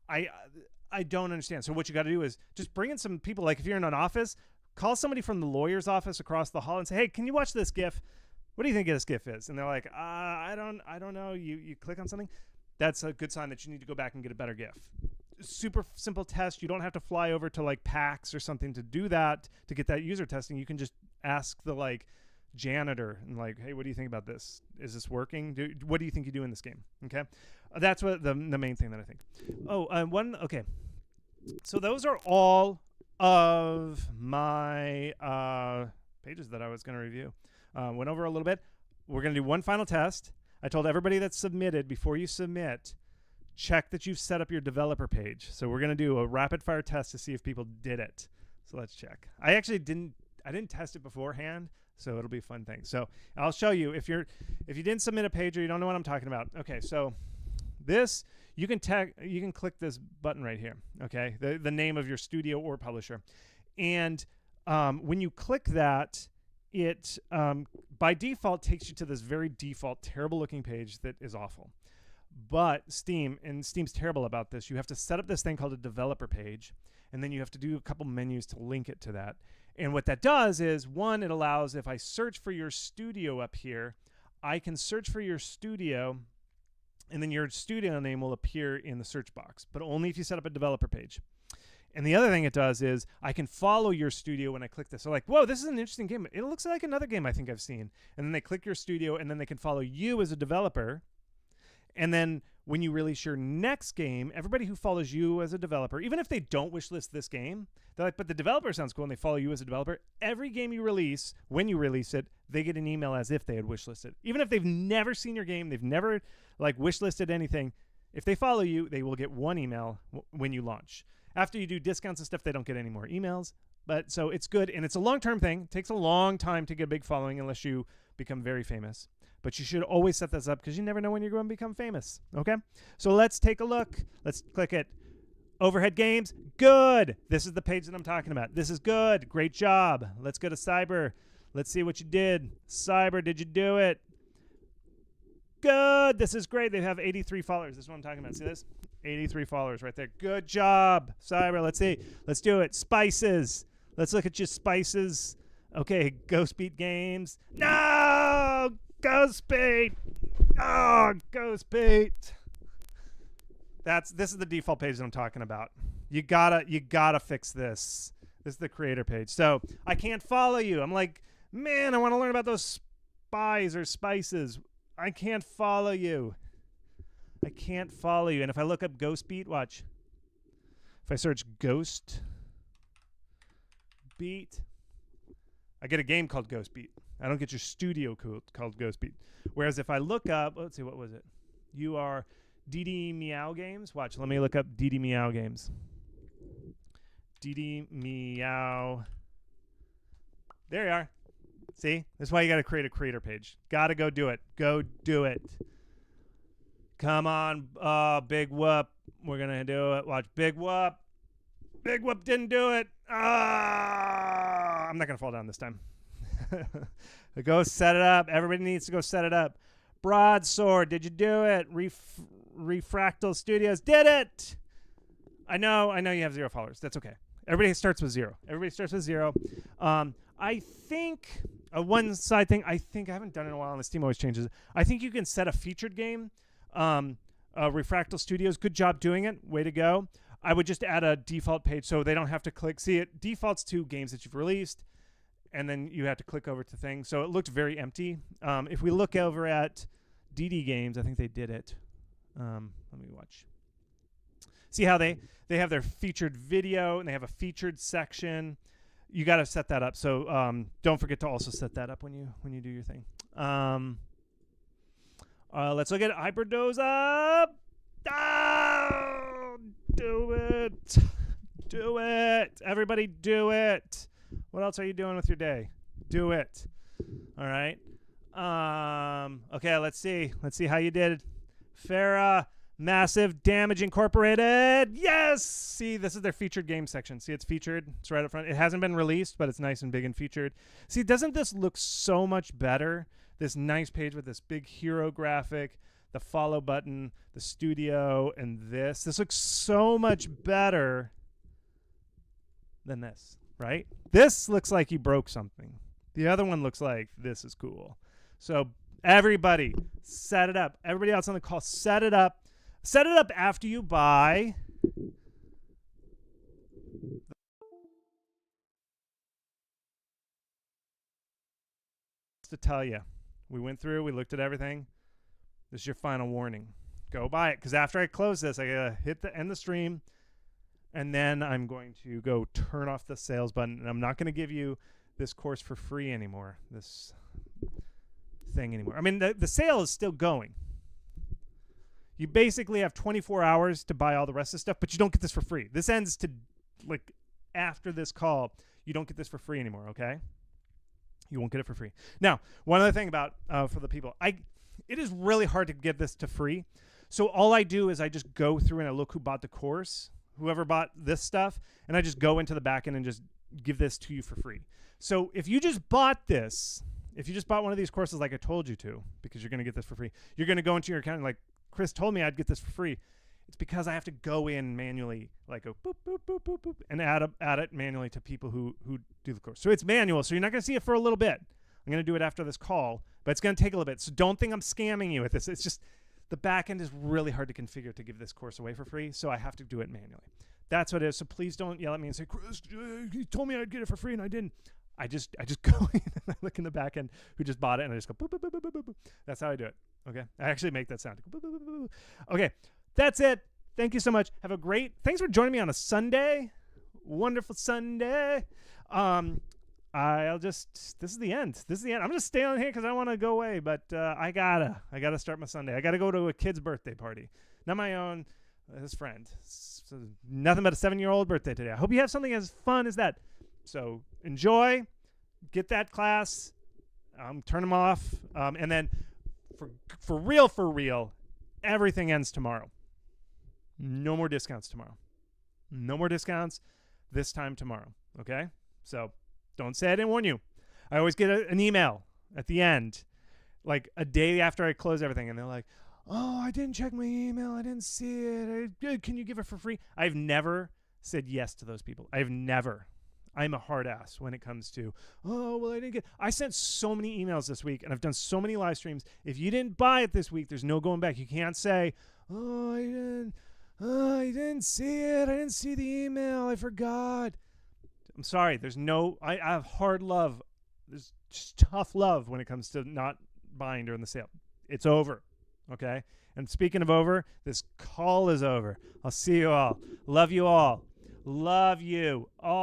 I don't understand. So what you got to do is just bring in some people. Like, if you're in an office, call somebody from the lawyer's office across the hall and say, hey, can you watch this GIF? What do you think this GIF is? And they're like, I don't know. You click on something. That's a good sign that you need to go back and get a better GIF. Super simple test. You don't have to fly over to like PAX or something to do that, to get that user testing. You can just ask the like janitor and like, hey, what do you think about this? Is this working? What do you think you do in this game? Okay. That's what the main thing that I think. Okay. So those are all of my pages that I was going to review. Went over a little bit. We're going to do one final test. I told everybody that submitted, before you submit, check that you've set up your developer page. So we're going to do a rapid fire test to see if people did it. So let's check. I actually didn't test it beforehand, so it'll be a fun thing. So I'll show you if you didn't submit a page or you don't know what I'm talking about. Okay, so this, you can click this button right here, okay? The name of your studio or publisher. And when you click that, it by default takes you to this very default terrible looking page that is awful. But Steam's terrible about this. You have to set up this thing called a developer page, and then you have to do a couple menus to link it to that. And what that does is, one, it allows, if I search for your studio up here, I can search for your studio, and then your studio name will appear in the search box, but only if you set up a developer page. And the other thing it does is I can follow your studio when I click this. So like, whoa, this is an interesting game. It looks like another game I think I've seen. And then they click your studio, and then they can follow you as a developer. And then when you release your next game, everybody who follows you as a developer, even if they don't wishlist this game, they're like, but the developer sounds cool, and they follow you as a developer. Every game you release, when you release it, they get an email as if they had wishlisted. Even if they've never seen your game, they've never like wishlisted anything, if they follow you, they will get one email when you launch. After you do discounts and stuff, they don't get any more emails. But so it's good, and it's a long-term thing. It takes a long time to get a big following unless you become very famous. But you should always set this up because you never know when you're going to become famous, okay? So let's take a look. Let's click it. Overhead Games, good. This is the page that I'm talking about. This is good. Great job. Let's go to Cyber. Let's see what you did. Cyber, did you do it? Good. This is great. They have 83 followers. This is what I'm talking about. See this? 83 followers right there. Good job, Cyber. Let's see. Let's do it. Spices. Let's look at your Spices. Okay, Ghost Beat Games. No! Ghost Beat. Oh, Ghost Beat. This is the default page that I'm talking about. You gotta fix this. This is the creator page. So I can't follow you. I'm like, man, I want to learn about those spies or spices. I can't follow you. I can't follow you. And if I look up Ghost Beat, watch. If I search Ghost Beat, I get a game called Ghost Beat. I don't get your studio called Ghost Beat. Whereas if I look up, let's see, what was it? You are DD Meow Games. Watch, let me look up DD Meow Games. DD Meow. There you are. See? That's why you got to create a creator page. Got to go do it. Go do it. Come on, Big Whoop. We're going to do it. Watch, Big Whoop. Big Whoop didn't do it. I'm not going to fall down this time. Go set it up. Everybody needs to go set it up. Broadsword, did you do it? Refractal Studios did it. I know you have 0 followers. That's okay. Everybody starts with 0. Everybody starts with 0. I think one side thing, I haven't done it in a while, and this team always changes. I think you can set a featured game. Refractal Studios, good job doing it. Way to go. I would just add a default page so they don't have to click. See, it defaults to games that you've released, and then you have to click over to things. So it looked very empty. If we look over at DD Games, I think they did it. Let me watch. See how they have their featured video, and they have a featured section. You got to set that up. So don't forget to also set that up when you do your thing. Let's look at Hyperdose Up. Oh, do it. Do it. Everybody do it. What else are you doing with your day? Do it. All right. Okay, let's see. Let's see how you did. Farah, Massive Damage Incorporated. Yes! See, this is their featured game section. See, it's featured. It's right up front. It hasn't been released, but it's nice and big and featured. See, doesn't this look so much better? This nice page with this big hero graphic, the follow button, the studio, and this. This looks so much better than this, right? This looks like you broke something. The other one looks like this is cool. So everybody, set it up. Everybody else on the call, set it up. Set it up after you buy. To tell you, we went through, we looked at everything. This is your final warning. Go buy it, because after I close this, I gotta hit the end the stream, and then I'm going to go turn off the sales button, and I'm not going to give you this course for free anymore. This thing anymore. I mean, the sale is still going. You basically have 24 hours to buy all the rest of the stuff, but you don't get this for free. This ends to, like, after this call. You don't get this for free anymore, okay? You won't get it for free. Now, one other thing about, for the people, it is really hard to get this to free. So all I do is I just go through and I look who bought the course, whoever bought this stuff, and I just go into the back end and just give this to you for free. So if you just bought this, if you just bought one of these courses like I told you to, because you're going to get this for free, you're going to go into your account and, like, Chris told me I'd get this for free. It's because I have to go in manually, like go boop, boop, boop, boop, boop, and add it manually to people who do the course. So it's manual, so you're not going to see it for a little bit. I'm going to do it after this call, but it's going to take a little bit. So don't think I'm scamming you with this. It's just the back end is really hard to configure to give this course away for free, so I have to do it manually. That's what it is. So please don't yell at me and say, Chris, you told me I'd get it for free and I didn't. I just go in and I look in the back end who just bought it and I just go boop, boop, boop, boop, boop, boop. That's how I do it. Okay. I actually make that sound. Boop, boop, boop, boop. Okay. That's it. Thank you so much. Have a great, thanks for joining me on a Sunday. Wonderful Sunday. This is the end. This is the end. I'm just staying on here because I want to go away, but I gotta start my Sunday. I gotta go to a kid's birthday party. Not my own, his friend. So nothing but a 7-year-old birthday today. I hope you have something as fun as that. So enjoy, get that class, turn them off, and then for real, everything ends tomorrow. No more discounts tomorrow. No more discounts this time tomorrow, okay? So don't say I didn't warn you. I always get an email at the end, like a day after I close everything, and they're like, oh, I didn't check my email. I didn't see it. Can you give it for free? I've never said yes to those people. I've never. I'm a hard ass when it comes to, oh, well, I sent so many emails this week and I've done so many live streams. If you didn't buy it this week, there's no going back. You can't say, oh, I didn't see it. I didn't see the email. I forgot. I'm sorry. I have hard love. There's just tough love when it comes to not buying during the sale. It's over. Okay. And speaking of over, this call is over. I'll see you all. Love you all. Love you all.